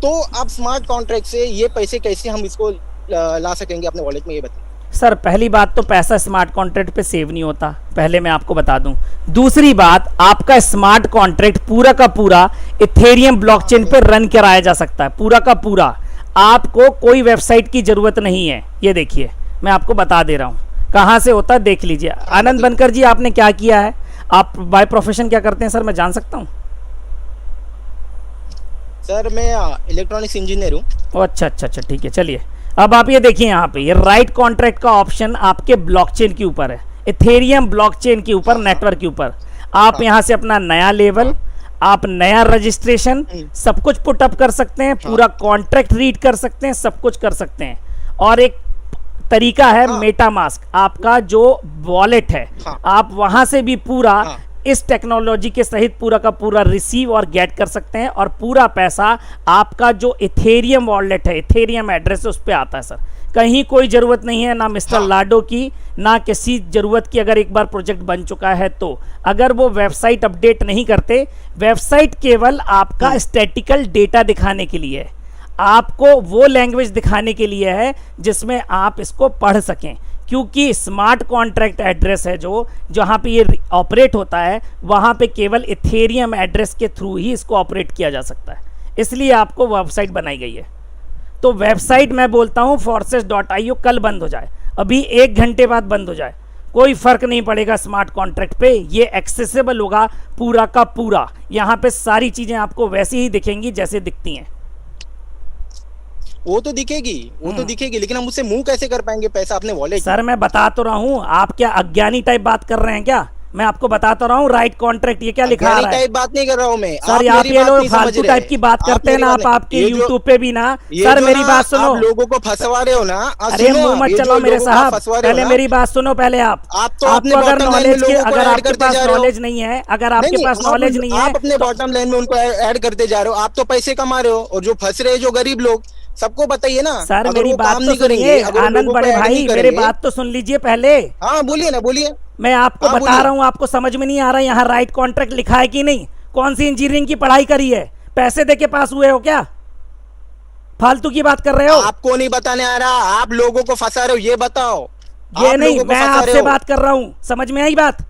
तो आप स्मार्ट कॉन्ट्रैक्ट से ये पैसे कैसे हम इसको ला सकेंगे अपने वॉलेट में, ये बताइए। सर पहली बात तो पैसा स्मार्ट कॉन्ट्रैक्ट पे सेव नहीं होता, पहले मैं आपको बता दूं। दूसरी बात, आपका स्मार्ट कॉन्ट्रैक्ट पूरा का पूरा इथेरियम ब्लॉकचेन पे रन कराया जा सकता है, पूरा का पूरा। आपको कोई वेबसाइट की जरूरत नहीं है, ये देखिए मैं आपको बता दे रहा हूँ कहाँ से होता है, देख लीजिए। आनंद बनकर जी आपने क्या किया है, आप बाय प्रोफेशन क्या करते हैं सर, मैं जान सकता हूँ? सर मैं इलेक्ट्रॉनिक्स इंजीनियर हूँ। अच्छा, ठीक है, चलिए। अब आप ये देखिए यहाँ पे ये राइट कॉन्ट्रैक्ट का ऑप्शन आपके ब्लॉकचेन के ऊपर है, इथेरियम ब्लॉकचेन के ऊपर, नेटवर्क के ऊपर। आप यहाँ से अपना नया लेवल, आप नया रजिस्ट्रेशन सब कुछ पुट अप कर सकते हैं, पूरा कॉन्ट्रैक्ट रीड कर सकते हैं, सब कुछ कर सकते हैं। और एक तरीका है मेटामास्क, आपका जो वॉलेट है, आप वहां से भी पूरा इस टेक्नोलॉजी के सहित पूरा का पूरा रिसीव और गेट कर सकते हैं, और पूरा पैसा आपका जो इथेरियम वॉलेट है, इथेरियम एड्रेस है, उस पर आता है सर। कहीं कोई ज़रूरत नहीं है ना मिस्टर लाडो की, ना किसी ज़रूरत की। अगर एक बार प्रोजेक्ट बन चुका है तो अगर वो वेबसाइट अपडेट नहीं करते, वेबसाइट केवल आपका स्टैटिकल डेटा दिखाने के लिए है, आपको वो लैंग्वेज दिखाने के लिए है जिसमें आप इसको पढ़ सकें। क्योंकि स्मार्ट कॉन्ट्रैक्ट एड्रेस है जो जहाँ पे ये ऑपरेट होता है, वहाँ पे केवल इथेरियम एड्रेस के थ्रू ही इसको ऑपरेट किया जा सकता है, इसलिए आपको वेबसाइट बनाई गई है। तो वेबसाइट मैं बोलता हूँ forces.io कल बंद हो जाए, अभी 1 घंटे बाद बंद हो जाए, कोई फर्क नहीं पड़ेगा स्मार्ट कॉन्ट्रैक्ट पे, ये एक्सेसिबल होगा पूरा का पूरा। यहाँ पे सारी चीजें आपको वैसी ही दिखेंगी जैसे दिखती हैं। वो तो दिखेगी, लेकिन हम उससे मूव कैसे कर पाएंगे पैसा अपने वॉलेट? सर मैं बता तो रहा हूँ, आप क्या अज्ञानी टाइप बात कर रहे हैं क्या? मैं आपको बताता रहा हूँ राइट कॉन्ट्रैक्ट ये क्या लिखा रहा है। टाइप बात नहीं कर रहा हूँ मैं सर, आप ये लोग फालतू टाइप की बात करते हैं ना, आप आपके यूट्यूब पे भी ना। सर मेरी बात सुनो, लोगों को फंसवा रहे हो ना। अरे मुंह मत चलाओ मेरे साहब, पहले मेरी बात सुनो। पहले आपको अगर नॉलेज की, अगर आपके पास नॉलेज नहीं है, अगर आपके पास नॉलेज नहीं है, आप अपने बॉटम लाइन में उनको ऐड करते जा रहे हो। आप तो पैसे कमा रहे हो, और जो फंस रहे जो गरीब लोग, सबको बताइए ना। सर मेरी बात तो सुनिए आनंद बड़े भाई, मेरी बात तो सुन लीजिए पहले। हाँ बोलिए ना, बोलिए। मैं आपको बता रहा हूँ, आपको समझ में नहीं आ रहा यहाँ राइट कॉन्ट्रैक्ट लिखा है कि नहीं? कौन सी इंजीनियरिंग की पढ़ाई करी है? पैसे दे के पास हुए हो क्या? फालतू की बात कर रहे हो। आपको नहीं बताने आ रहा, आप लोगों को फंसा रहे हो, ये बताओ। ये नहीं, मैं आपसे बात कर रहा हूँ, समझ में आई बात?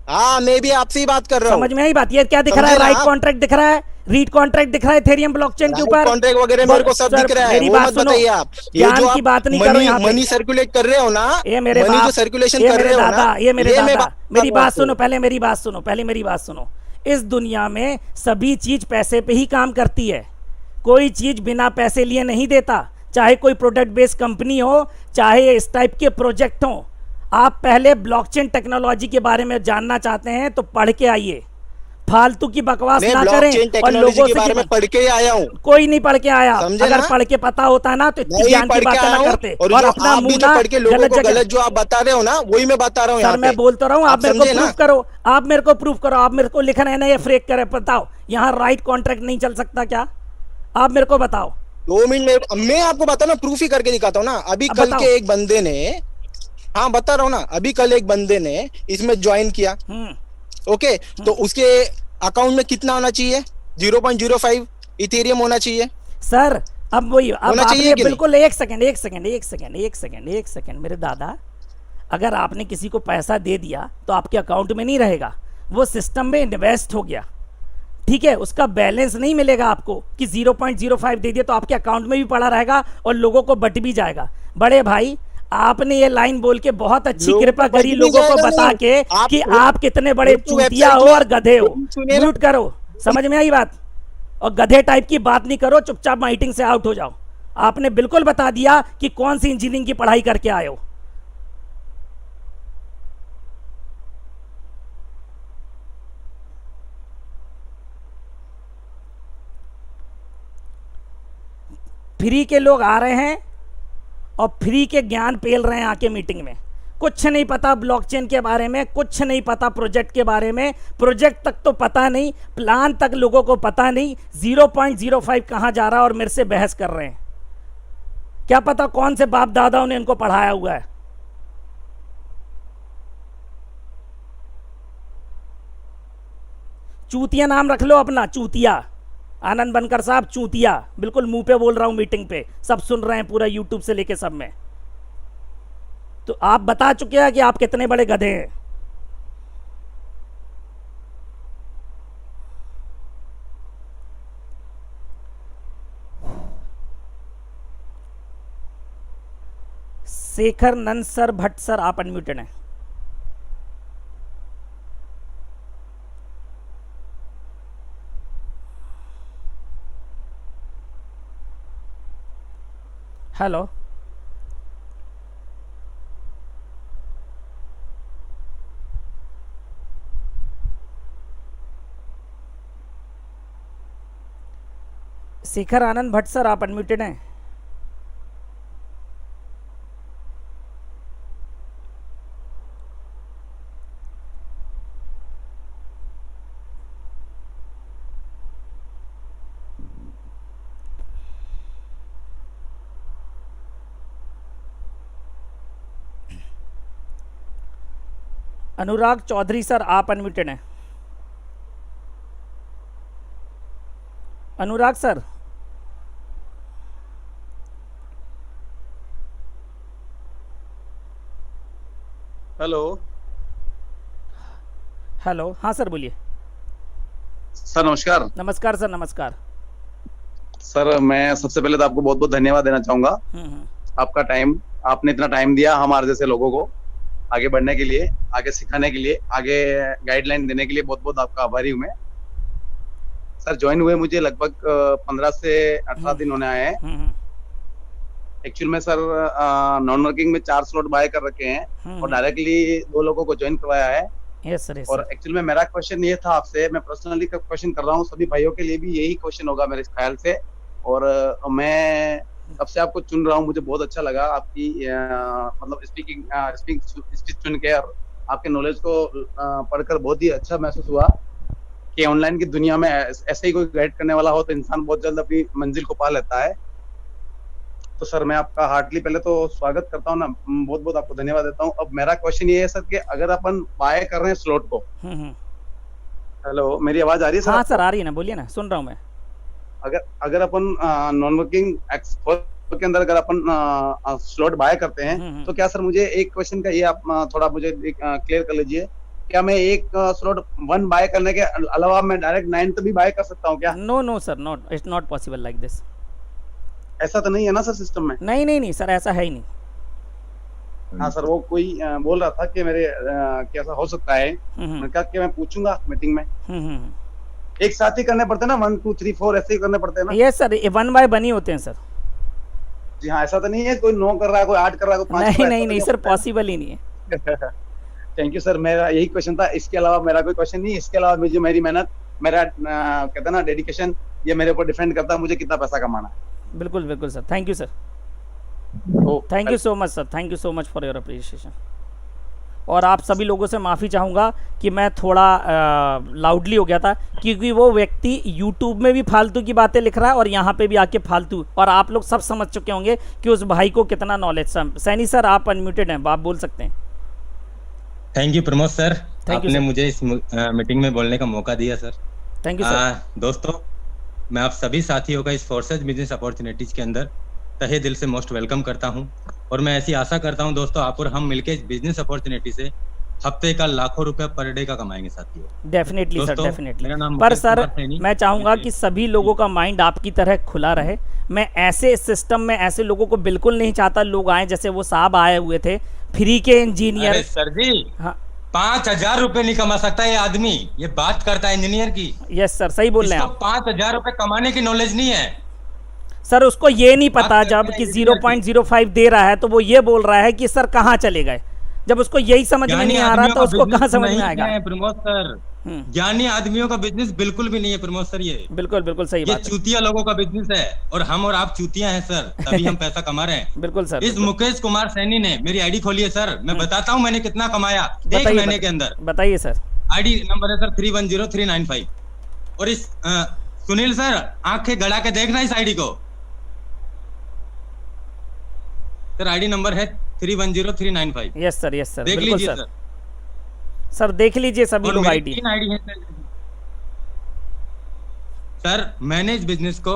हाँ मैं भी आपसे ही बात कर रहा हूँ। समझ में आई बात? ये क्या दिख रहा है? राइट कॉन्ट्रैक्ट दिख रहा है, रीड कॉन्ट्रैक्ट दिख रहा है इथेरियम ब्लॉकचेन के ऊपर। कॉन्ट्रैक्ट वगैरह मेरे को सब दिख रहा है, मेरी बात सुनो, आप ये जो की बात नहीं करो यहाँ पे। मनी सर्कुलेट कर रहे हो ना, ये मेरे मनी जो सर्कुलेशन कर रहे हो ना, ये मेरे दादा, मेरी बात सुनो पहले, मेरी बात सुनो पहले, मेरी बात सुनो। इस दुनिया में सभी चीज पैसे पे ही काम करती है, कोई चीज बिना पैसे लिए नहीं देता, चाहे कोई प्रोडक्ट बेस्ड कंपनी हो, चाहे इस टाइप के प्रोजेक्ट हो। आप पहले ब्लॉकचेन टेक्नोलॉजी के बारे में जानना चाहते हैं तो पढ़ के आइए, फालतू की बकवास ना करें। और लोगों के बारे में पढ़ के आया हूँ। कोई नहीं पढ़ के आया, अगर पढ़ के पता होता ना तो इतनी ज्ञान की बातें ना करते। और अपना मुंह ना गलत जो आप बता रहे हो ना, वही मैं बता रहा हूँ। सर मैं बोलता रहा हूँ, आप मेरे को प्रूफ करो, आप मेरे को प्रूफ करो, आप मेरे को लिखना है ना, ये फ्रेक करे बताओ यहाँ राइट कॉन्ट्रैक्ट नहीं चल सकता क्या? आप मेरे को बताओ। 2 मिनट में मैं आपको बताऊँ ना, प्रूफ ही करके दिखाता हूँ ना। अभी कल के एक बंदे ने, हाँ बता रहा हूँ ना, अभी कल एक बंदे ने इसमें ज्वाइन किया, ओके, तो उसके अकाउंट में कितना होना चाहिए? 0.05 इथेरियम होना चाहिए। सर अब वही, अब आपने बिल्कुल एक सेकंड मेरे दादा, अगर आपने किसी को पैसा दे दिया तो आपके अकाउंट में नहीं रहेगा, वो सिस्टम में इन्वेस्ट हो गया, ठीक है? उसका बैलेंस नहीं मिलेगा आपको कि 0.05 दे दिया तो आपके अकाउंट में भी पड़ा रहेगा और लोगों को बट भी जाएगा। बड़े भाई आपने ये लाइन बोल के बहुत अच्छी कृपा करी लोगों को बता के कि आप कितने बड़े चूतिया हो और गधे हो। म्यूट करो, समझ में आई बात? और गधे टाइप की बात नहीं करो, चुपचाप मीटिंग से आउट हो जाओ। आपने बिल्कुल बता दिया कि कौन सी इंजीनियरिंग की पढ़ाई करके आए हो। फ्री के लोग आ रहे हैं और फ्री के ज्ञान पेल रहे हैं आके मीटिंग में। कुछ नहीं पता ब्लॉकचेन के बारे में, कुछ नहीं पता प्रोजेक्ट के बारे में, प्रोजेक्ट तक तो पता नहीं, प्लान तक लोगों को पता नहीं, 0.05 कहाँ जा रहा है और मेरे से बहस कर रहे हैं। क्या पता कौन से बाप दादाओं ने इनको पढ़ाया हुआ है। चूतिया नाम रख लो अपना, चूतिया। आनंद बनकर साहब चूतिया, बिल्कुल मुंह पे बोल रहा हूं, मीटिंग पे सब सुन रहे हैं, पूरा यूट्यूब से लेके सब में। तो आप बता चुके हैं कि आप कितने बड़े गधे हैं। शेखर नंद सर भट्ट सर आप अनम्यूटेड हैं। हेलो, शेखर आनंद भट्ट सर आप अनम्यूटेड हैं। अनुराग चौधरी सर आप अनम्यूटेड हैं। अनुराग सर, हेलो हेलो, हाँ सर बोलिए। सर नमस्कार। नमस्कार सर, नमस्कार। सर मैं सबसे पहले तो आपको बहुत बहुत धन्यवाद देना चाहूंगा। आपका टाइम, आपने इतना टाइम दिया हमारे जैसे लोगों को आगे बढ़ने के लिए, आगे सिखाने के लिए, आगे गाइडलाइन देने के लिए बहुत बहुत आपका आभारी हूँ मैं। सर ज्वाइन हुए मुझे लगभग 15 से 18 दिन होने आए हैं। एक्चुअल में सर नॉन वर्किंग में 4 स्लॉट बाय कर रखे हैं और डायरेक्टली 2 लोगों को ज्वाइन करवाया है। यस सर, और एक्चुअल में मेरा क्वेश्चन ये था आपसे, मैं पर्सनली क्वेश्चन कर रहा हूँ, सभी भाइयों के लिए भी यही क्वेश्चन होगा मेरे ख्याल से। और मैं तब से आपको चुन रहा हूँ, मुझे बहुत अच्छा लगा आपकी मतलब स्पीच चुन के, और आपके नॉलेज को पढ़कर बहुत ही अच्छा महसूस हुआ कि ऑनलाइन की दुनिया में ऐसे ही कोई गाइड करने वाला हो तो इंसान बहुत जल्द अपनी मंजिल को पा लेता है। तो सर मैं आपका हार्टली पहले तो स्वागत करता हूँ ना, बहुत बहुत आपको धन्यवाद देता हूँ। अब मेरा क्वेश्चन ये है सर कि अगर अपन बाय कर रहे हैं स्लॉट को, हेलो मेरी आवाज आ रही है सर? हाँ सर आ रही है ना, बोलिए ना, सुन रहा हूँ मैं। अगर अपन नॉन वर्किंग के अंदर अगर अपन स्लॉट बाय करते हैं तो क्या सर, मुझे एक क्वेश्चन का ये आप थोड़ा मुझे क्लियर कर लीजिए, क्या मैं एक स्लॉट 1 बाय करने के अलावा मैं डायरेक्ट 9 भी बाय कर सकता हूँ क्या? No sir, not, it's not possible like this. ऐसा तो नहीं है ना सर सिस्टम में? नहीं सर, ऐसा है ही नहीं। हाँ सर, वो कोई बोल रहा था कि मेरे कैसा हो सकता है, मैं कहा कि मैं पूछूंगा मीटिंग में। एक साथ ही करने पड़ते हैं ना, 1 2 3 4 ऐसे ही करने पड़ते हैं ना? यस सर, 1 बाय 1 ही होते हैं सर। जी हाँ, ऐसा तो नहीं है कोई 9 कर रहा है, कोई 8 कर रहा है, कोई 5 कर रहा है? नहीं सर, पॉसिबल ही नहीं है। थैंक यू सर, मेरा यही क्वेश्चन था, इसके अलावा मेरा कोई क्वेश्चन नहीं। इसके अलावा मुझे मेरी मेहनत, मेरा कहते हैं ना डेडिकेशन, ये मेरे ऊपर डिपेंड करता है मुझे कितना पैसा कमाना है। बिल्कुल बिल्कुल sir, thank you sir, thank you so much sir, thank you so much for your appreciation. और आप सभी लोगों से माफ़ी चाहूँगा कि मैं थोड़ा लाउडली हो गया था, क्योंकि वो व्यक्ति यूट्यूब में भी फालतू की बातें लिख रहा है और यहाँ पे भी आके फालतू, और आप लोग सब समझ चुके होंगे कि उस भाई को कितना नॉलेज। सैनी सर आप अनम्यूटेड हैं, आप बोल सकते हैं। थैंक यू प्रमोद सर, आपने मुझे इस मीटिंग में बोलने का मौका दिया सर। Thank you sir. दोस्तों, मैं आप सभी साथियों का इस फोर्सेज बिजनेस अपॉर्चुनिटीज के अंदर तहे दिल से मोस्ट वेलकम करता हूं, और मैं ऐसी आशा करता हूं दोस्तों आप और हम मिलकर इस बिजनेस अपॉर्चुनिटी से हफ्ते का लाखों रुपए पर डे का कमाएंगे साथियों। Definitely sir, definitely. पर सर मैं चाहूंगा कि सभी लोगों का माइंड आपकी तरह खुला रहे। मैं ऐसे सिस्टम में ऐसे लोगों को बिल्कुल नहीं चाहता लोग आए जैसे वो साहब आए हुए थे, फ्री के इंजीनियर। सर जी, हाँ, 5,000 रुपए नहीं कमा सकता ये आदमी, ये बात करता है इंजीनियर की। यस सर, सही बोल रहे हैं आप। 5,000 रुपए कमाने की नॉलेज नहीं है सर, उसको ये नहीं पता जब कि 0.05 दे रहा है तो वो ये बोल रहा है कि सर कहाँ चले गए। जब उसको यही समझ में नहीं आ रहा तो उसको कहाँ समझ में आएगा? प्रमोद सर, ज्ञानी आदमियों का बिजनेस बिल्कुल भी नहीं है प्रमोद सर, ये बिल्कुल बिल्कुल सही बात है। ये चूतिया लोगों का बिजनेस है, और हम और आप चूतिया हैं सर, तभी हम पैसा कमा रहे हैं। बिल्कुल सर। इस मुकेश कुमार सैनी ने मेरी आईडी खोली है सर, मैं बताता हूँ मैंने कितना कमाया 1 महीने के अंदर। बताइए सर। आईडी नंबर है सर 310395, और इस सुनील सर आंखें गड़ा के देखना इस आईडी को सर, आईडी नंबर है 310395। यस सर, यस सर, देख लीजिए सर। सर देख लीजिए सभी लोग आईडी। 3 आईडी है सर। मैंने इस बिजनेस को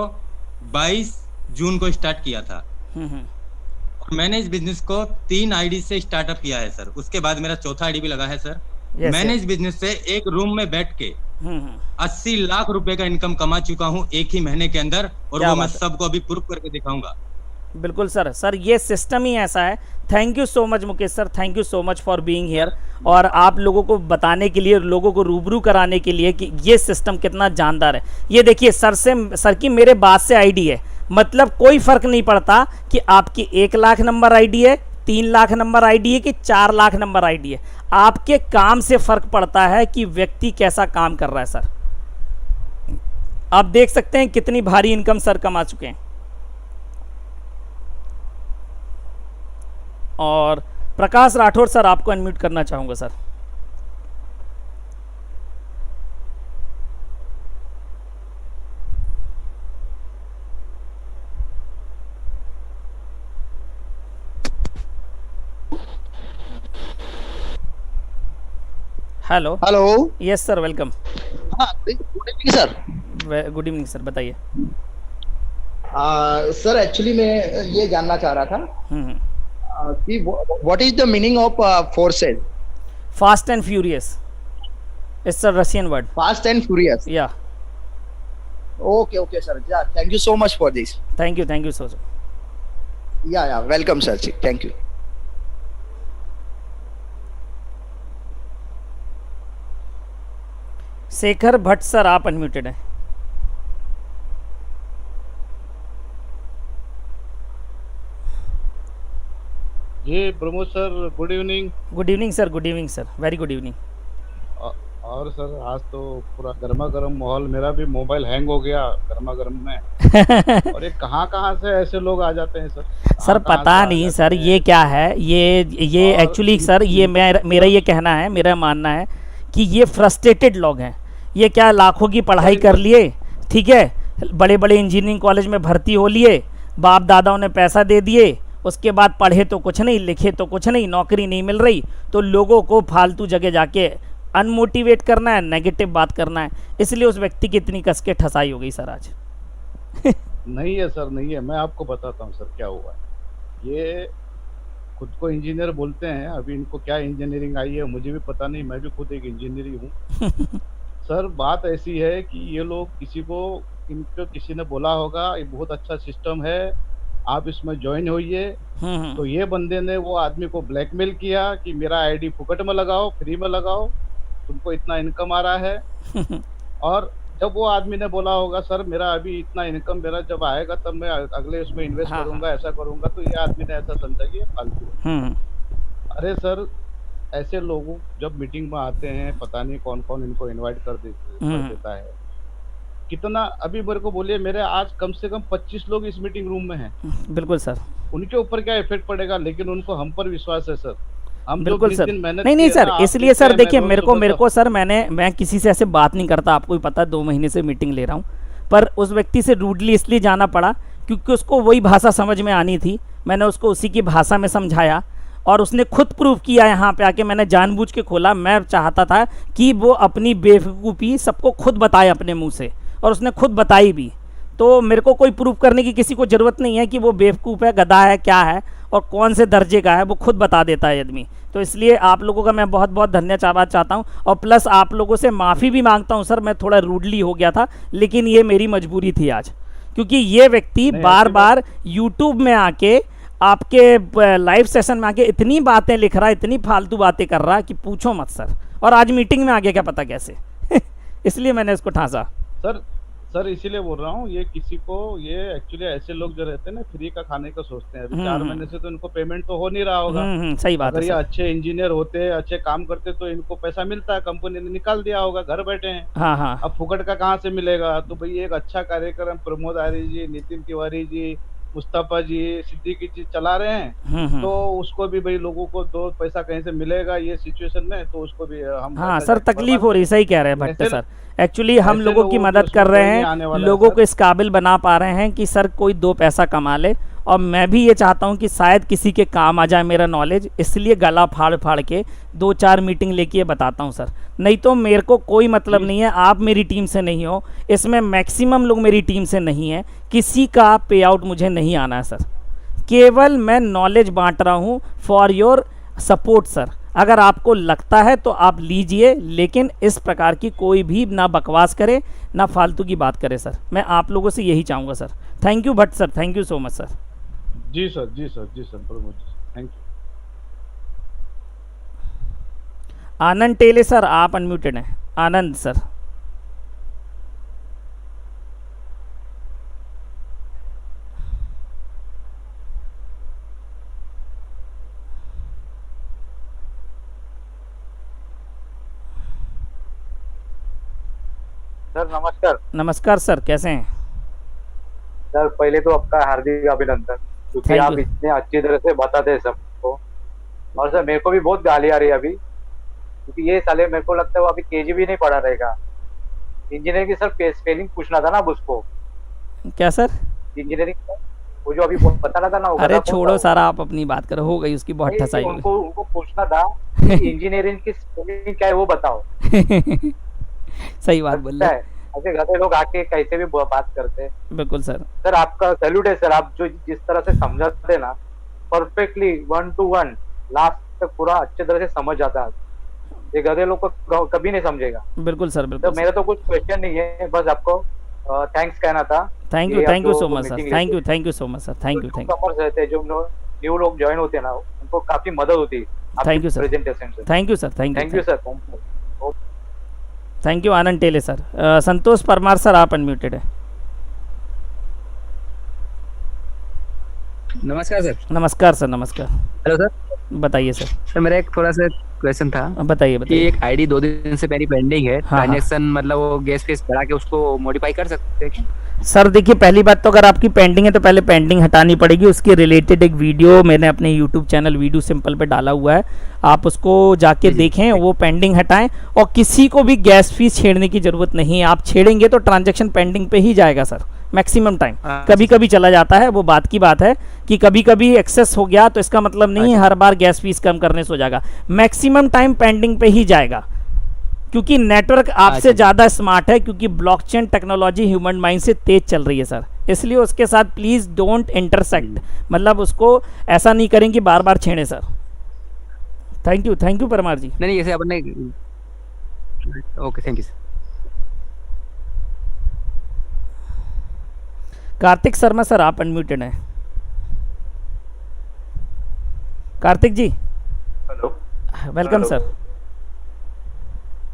22 जून को स्टार्ट किया था, और मैंने इस बिजनेस को 3 आईडी से स्टार्टअप किया है सर। उसके बाद मेरा 4था आईडी भी लगा है सर। मैंने इस बिजनेस से एक रूम में बैठ के 80 लाख रुपए का इनकम कमा चुका हूँ एक ही महीने के अंदर, और वो मैं सबको अभी प्रूफ करके दिखाऊंगा। बिल्कुल सर, सर ये सिस्टम ही ऐसा है। Thank you so much Mukesh sir, thank you so much for being here, और आप लोगों को बताने के लिए, लोगों को रूबरू कराने के लिए कि ये सिस्टम कितना जानदार है। ये देखिए सर की मेरे बाद से आईडी है, मतलब कोई फर्क नहीं पड़ता कि आपकी 1 लाख नंबर आईडी है, 3 लाख नंबर आईडी है कि 4 लाख नंबर आईडी है। आपके काम से फर्क पड़ता है कि व्यक्ति कैसा काम कर रहा है। सर आप देख सकते हैं कितनी भारी इनकम सर कमा चुके हैं। और प्रकाश राठौर सर आपको अनम्यूट करना चाहूंगा sir. Hello hello, yes sir, welcome. हाँ good evening sir. Good evening sir, बताइए। सर एक्चुअली मैं ये जानना चाह रहा था कि what is the meaning of forces. Fast and Furious. It's a Russian word. Fast and Furious. Yeah. Okay, sir. Yeah, thank you so much for this. Thank you so much. Yeah, welcome, sir. Thank you. Shekhar Bhatt sir, आप unmuted हैं. जी Pramod sir, good evening. Good evening sir, very good evening. और sir आज तो पूरा गर्मा गर्म माहौल, मेरा भी मोबाइल हैंग हो गया गर्मा गर्म में. और ये कहाँ से ऐसे लोग आ जाते हैं सर? सर पता नहीं सर, ये क्या है, ये एक्चुअली सर, ये मेरा ये कहना है, मेरा मानना है कि ये फ्रस्ट्रेटेड लोग हैं. ये क्या लाखों की पढ़ाई कर लिए, ठीक है, बड़े बड़े इंजीनियरिंग कॉलेज में भर्ती हो लिए, बाप दादाओं ने पैसा दे दिए, उसके बाद पढ़े तो कुछ नहीं, लिखे तो कुछ नहीं, नौकरी नहीं मिल रही, तो लोगों को फालतू जगह जाके अनमोटिवेट करना है, नेगेटिव बात करना है, इसलिए उस व्यक्ति की इतनी कस के ठसाई हो गई सर आज. नहीं है सर, नहीं है. मैं आपको बताता हूँ सर क्या हुआ है. ये खुद को इंजीनियर बोलते हैं, अभी इनको क्या इंजीनियरिंग आई है मुझे भी पता नहीं, मैं भी खुद एक इंजीनियर ही हूँ. सर बात ऐसी है कि ये लोग इनको किसी ने बोला होगा ये बहुत अच्छा सिस्टम है, आप इसमें ज्वाइन होइए. तो ये बंदे ने वो आदमी को ब्लैकमेल किया कि मेरा आईडी फुकट में लगाओ, फ्री में लगाओ, तुमको इतना इनकम आ रहा है. और जब वो आदमी ने बोला होगा सर मेरा अभी इतना इनकम मेरा जब आएगा तब मैं अगले उसमें इन्वेस्ट करूंगा, ऐसा करूंगा, तो ये आदमी ने ऐसा समझा कि ये फालतू. अरे सर ऐसे लोग जब मीटिंग में आते हैं, पता नहीं कौन कौन इनको इनवाइट कर देता है. कितना अभी मेरे को बोलिए, मेरे आज कम से कम 25 लोग इस मीटिंग रूम में हैं. बिल्कुल सर. उनके ऊपर क्या इफेक्ट पड़ेगा, लेकिन उनको हम पर विश्वास है सर. हम बिल्कुल सर. नहीं सर, इसलिए सर देखिए, मेरे को सर, मैं किसी से ऐसे बात नहीं करता, आपको भी पता है, 2 महीने से मीटिंग ले रहा हूँ, पर उस व्यक्ति से रूडली इसलिए जाना पड़ा क्योंकि उसको वही भाषा समझ में आनी थी. मैंने उसको उसी की भाषा में समझाया और उसने खुद प्रूव किया यहाँ पे आके. मैंने जानबूझ के खोला, मैं चाहता था कि वो अपनी बेवकूफ़ी सबको खुद बताए अपने मुँह से, और उसने खुद बताई भी. तो मेरे को कोई प्रूफ करने की किसी को ज़रूरत नहीं है कि वो बेवकूफ़ है, गधा है, क्या है और कौन से दर्जे का है, वो खुद बता देता है आदमी. तो इसलिए आप लोगों का मैं बहुत बहुत धन्यवाद चाहता हूं, और प्लस आप लोगों से माफ़ी भी मांगता हूं सर, मैं थोड़ा रूडली हो गया था, लेकिन ये मेरी मजबूरी थी आज, क्योंकि ये व्यक्ति बार बार यूट्यूब में आके, आपके लाइव सेशन में आके इतनी बातें लिख रहा है, इतनी फालतू बातें कर रहा है कि पूछो मत सर. और आज मीटिंग में आ गया, क्या पता कैसे. इसलिए मैंने इसको ठांसा. सर इसीलिए बोल रहा हूँ, ये किसी को, ये एक्चुअली ऐसे लोग जो रहते हैं ना, फ्री का खाने का सोचते हैं. अभी 4 महीने से तो इनको पेमेंट तो हो नहीं रहा होगा. सही बात है. अगर ये अच्छे इंजीनियर होते, अच्छे काम करते, तो इनको पैसा मिलता है, कंपनी ने निकाल दिया होगा, घर बैठे हैं. हाँ. अब फुकट का कहाँ से मिलेगा. तो भाई एक अच्छा कार्यक्रम प्रमोद आर्य जी, नितिन तिवारी जी, मुस्तफा जी, सिद्दीकी जी चला रहे हैं, तो उसको भी भाई लोगों को 2 पैसा कहीं से मिलेगा ये सिचुएशन में, तो उसको भी हम. हाँ सर, तकलीफ हो रही, सही कह रहे हैं भट्ट सर. एक्चुअली हम लोगों की मदद कर रहे हैं, लोगों को इस काबिल बना पा रहे हैं कि सर कोई 2 पैसा कमा ले, और मैं भी ये चाहता हूँ कि शायद किसी के काम आ जाए मेरा नॉलेज, इसलिए गला फाड़ फाड़ के 2-4 मीटिंग लेके ये बताता हूँ सर. नहीं तो मेरे को कोई मतलब नहीं है, आप मेरी टीम से नहीं हो, इसमें मैक्सिमम लोग मेरी टीम से नहीं है, किसी का पे आउट मुझे नहीं आना है सर. केवल मैं नॉलेज बांट रहा हूँ फॉर योर सपोर्ट सर. अगर आपको लगता है तो आप लीजिए, लेकिन इस प्रकार की कोई भी ना बकवास करे, ना फालतू की बात करे सर. मैं आप लोगों से यही चाहूँगा sir. Thank you Bhatt sir, thank you so much sir. जी sir, Pramod ji, thank you. Anand Tele sir, आप अनम्यूटेड हैं. आनंद सर. सर नमस्कार. नमस्कार सर, कैसे हैं सर? पहले तो आपका हार्दिक अभिनंदन, क्योंकि आप इतने अच्छी तरह से बताते हैं सबको. और सर मेरे को भी बहुत गाली आ रही है अभी, क्योंकि ये साले मेरे को लगता है वो अभी केजी भी नहीं पढ़ा रहेगा. इंजीनियरिंग की सर स्पेलिंग पूछना था ना अब उसको. क्या सर? इंजीनियरिंग वो जो अभी बता रहा था ना. अरे छोड़ो सारा, आप अपनी बात करो, हो गई उसकी बहुत ठसाई. उनको पूछना था इंजीनियरिंग की स्पेलिंग क्या है वो बताओ. सही बात बोल रहे हैं. ऐसे गधे लोग आके कैसे भी बात करते हैं. बिल्कुल सर. सर आपका सैल्यूट है सर, आप जो जिस तरह से समझाते ना, परफेक्टली 1 to 1 लास्ट तक पूरा अच्छे तरह से समझ आता है. ये गधे लोग को कभी नहीं समझेगा। बिल्कुल सर, तो बिल्कुल मेरा तो कुछ क्वेश्चन नहीं है, बस आपको थैंक्स कहना था। Thank you so much sir, thank you so much sir, thank you commerce रहते हैं, जो न्यू लोग ज्वाइन होते हैं ना, उनको काफी मदद होती है। थैंक यू सर, प्रेजेंटेशन से thank you sir, thank you sir. Thank you Anand Tele sir. Santosh Parmar sir, आप अनम्यूटेड है। नमस्कार सर। नमस्कार सर, नमस्कार। Hello sir. बताइए सर। सर मेरा एक थोड़ा सा क्वेश्चन था। बताइए कि एक आईडी 2 दिन से मेरी पेंडिंग है, हाँ, ट्रांजैक्शन मतलब वो गैस फीस बढ़ा के उसको मॉडिफाई कर सकते हैं क्या? सर देखिए, पहली बात तो अगर आपकी पेंडिंग है तो पहले पेंडिंग हटानी पड़ेगी। उसके रिलेटेड एक वीडियो मैंने अपने यूट्यूब चैनल वीडियो सिंपल पे डाला हुआ है, आप उसको जाके देखें, वो पेंडिंग हटाएं। और किसी को भी गैस फीस छेड़ने की ज़रूरत नहीं है। आप छेड़ेंगे तो ट्रांजैक्शन पेंडिंग पे ही जाएगा सर, मैक्सिमम टाइम। कभी कभी चला जाता है, वो बात की बात है कि कभी कभी एक्सेस हो गया, तो इसका मतलब नहीं है हर बार गैस फीस कम करने से हो जाएगा। मैक्सिमम टाइम पेंडिंग पे ही जाएगा, क्योंकि नेटवर्क आपसे ज़्यादा स्मार्ट है, क्योंकि ब्लॉकचेन टेक्नोलॉजी ह्यूमन माइंड से तेज चल रही है सर। इसलिए उसके साथ प्लीज़ डोंट इंटरसेक्ट, मतलब उसको ऐसा नहीं करें कि बार बार छेड़े sir. Thank you Parmar ji. नहीं जैसे अपने, okay thank you sir. Kartik Sharma sir, आप अनम्यूटेड हैं। Kartik ji, hello, welcome sir.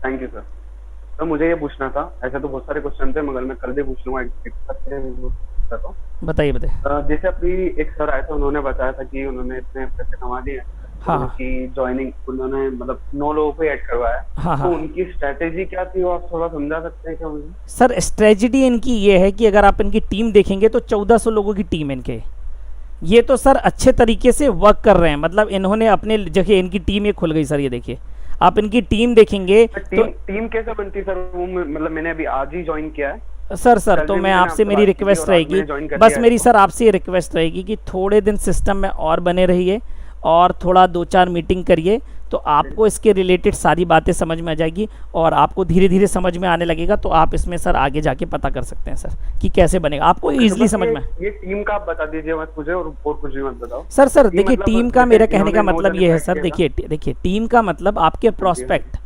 Thank you sir. तो मुझे ये पूछना था, ऐसे तो बहुत सारे क्वेश्चन थे मगर मैं कल भी पूछ लूंगा। बताइए। जैसे अपनी एक सर आए थे, उन्होंने बताया था कि उन्होंने इतने पैसे कमा लिए, हाँ, उनकी ज्वाइनिंग उन्होंने मतलब 9 लोगों को ऐड करवाया, हाँ, तो हाँ। उनकी स्ट्रेटेजी क्या थी, वो आप थोड़ा समझा सकते हैं क्या मुझे? सर स्ट्रेटजी इनकी ये है कि अगर आप इनकी टीम देखेंगे तो 1400 लोगों की टीम इनके, ये तो सर अच्छे तरीके से वर्क कर रहे हैं। मतलब इन्होंने अपने जगह, इनकी टीम ये खुल गई सर। ये देखिए, आप इनकी टीम देखेंगे तो टीम कैसे बनती सर? वो मतलब मैंने अभी आज ही ज्वाइन किया है सर तो मैं आपसे मेरी रिक्वेस्ट रहेगी, बस मेरी सर आपसे ये रिक्वेस्ट रहेगी कि थोड़े दिन सिस्टम में और बने रहिए और थोड़ा 2-4 मीटिंग करिए, तो आपको इसके रिलेटेड सारी बातें समझ में आ जाएगी और आपको धीरे धीरे समझ में आने लगेगा। तो आप इसमें सर आगे जाके पता कर सकते हैं सर कि कैसे बनेगा, आपको इजीली समझ में। ये टीम का आप बता दीजिए मत मुझे, और कुछ भी मत बताओ सर देखिए, टीम का मेरा कहने का मतलब ये है सर, देखिए टीम का मतलब आपके प्रोस्पेक्ट,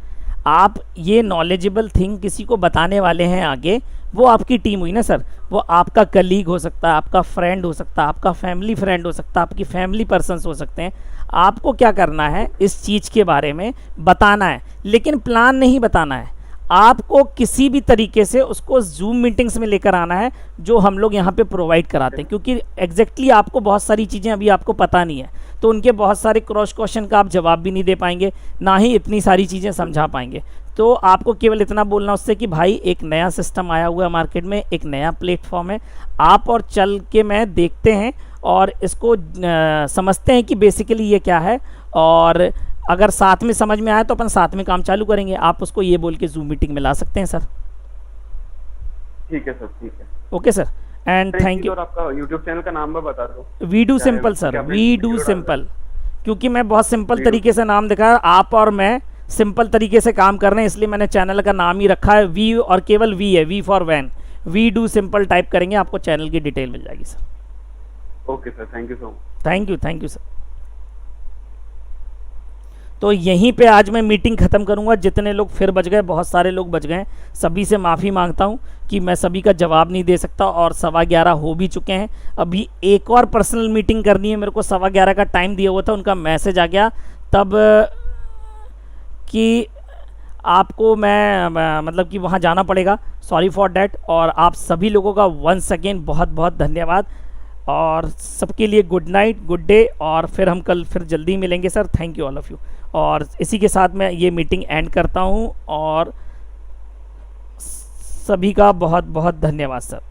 आप ये नॉलेजेबल थिंग किसी को बताने वाले हैं आगे, वो आपकी टीम हुई ना सर। वो आपका कलीग हो सकता है, आपका फ्रेंड हो सकता है, आपका फैमिली फ्रेंड हो सकता है, आपकी फैमिली पर्सन्स हो सकते हैं। आपको क्या करना है, इस चीज़ के बारे में बताना है, लेकिन प्लान नहीं बताना है। आपको किसी भी तरीके से उसको जूम मीटिंग्स में लेकर आना है, जो हम लोग यहाँ पे प्रोवाइड कराते हैं, क्योंकि एग्जैक्टली आपको बहुत सारी चीज़ें अभी आपको पता नहीं है, तो उनके बहुत सारे क्रॉस क्वेश्चन का आप जवाब भी नहीं दे पाएंगे, ना ही इतनी सारी चीज़ें समझा पाएंगे। तो आपको केवल इतना बोलना उससे कि भाई एक नया सिस्टम आया हुआ है मार्केट में, एक नया प्लेटफॉर्म है, आप और चल के मैं देखते हैं और इसको समझते हैं कि बेसिकली ये क्या है, और अगर साथ में समझ में आया तो अपन साथ में काम चालू करेंगे। आप उसको ये बोल के जूम मीटिंग में ला सकते हैं सर। ठीक है सर, ठीक है। Okay sir, and thank you. और आपका यूट्यूब चैनल का नाम भी बता दो। V do simple sir, V do simple, क्योंकि मैं बहुत सिंपल तरीके से नाम दिखा, आप और मैं सिंपल तरीके से काम कर रहे हैं, इसलिए मैंने चैनल का नाम ही रखा है वी, और केवल वी है, V for van. V do simple type करेंगे, आपको चैनल की डिटेल मिल जाएगी सर। Okay sir, thank you so much. Thank you sir. तो यहीं पे आज मैं मीटिंग ख़त्म करूंगा। जितने लोग फिर बच गए, बहुत सारे लोग बच गए, सभी से माफ़ी मांगता हूं कि मैं सभी का जवाब नहीं दे सकता, और 11:15 हो भी चुके हैं। अभी एक और पर्सनल मीटिंग करनी है, मेरे को 11:15 का टाइम दिया हुआ था, उनका मैसेज आ गया तब कि आपको मैं मतलब कि वहाँ जाना पड़ेगा। Sorry for that. और आप सभी लोगों का वंस अगेन बहुत बहुत धन्यवाद, और सबके लिए गुड नाइट, गुड डे, और फिर हम कल फिर जल्दी मिलेंगे sir. Thank you all of you. और इसी के साथ मैं ये मीटिंग एंड करता हूँ, और सभी का बहुत बहुत धन्यवाद सर।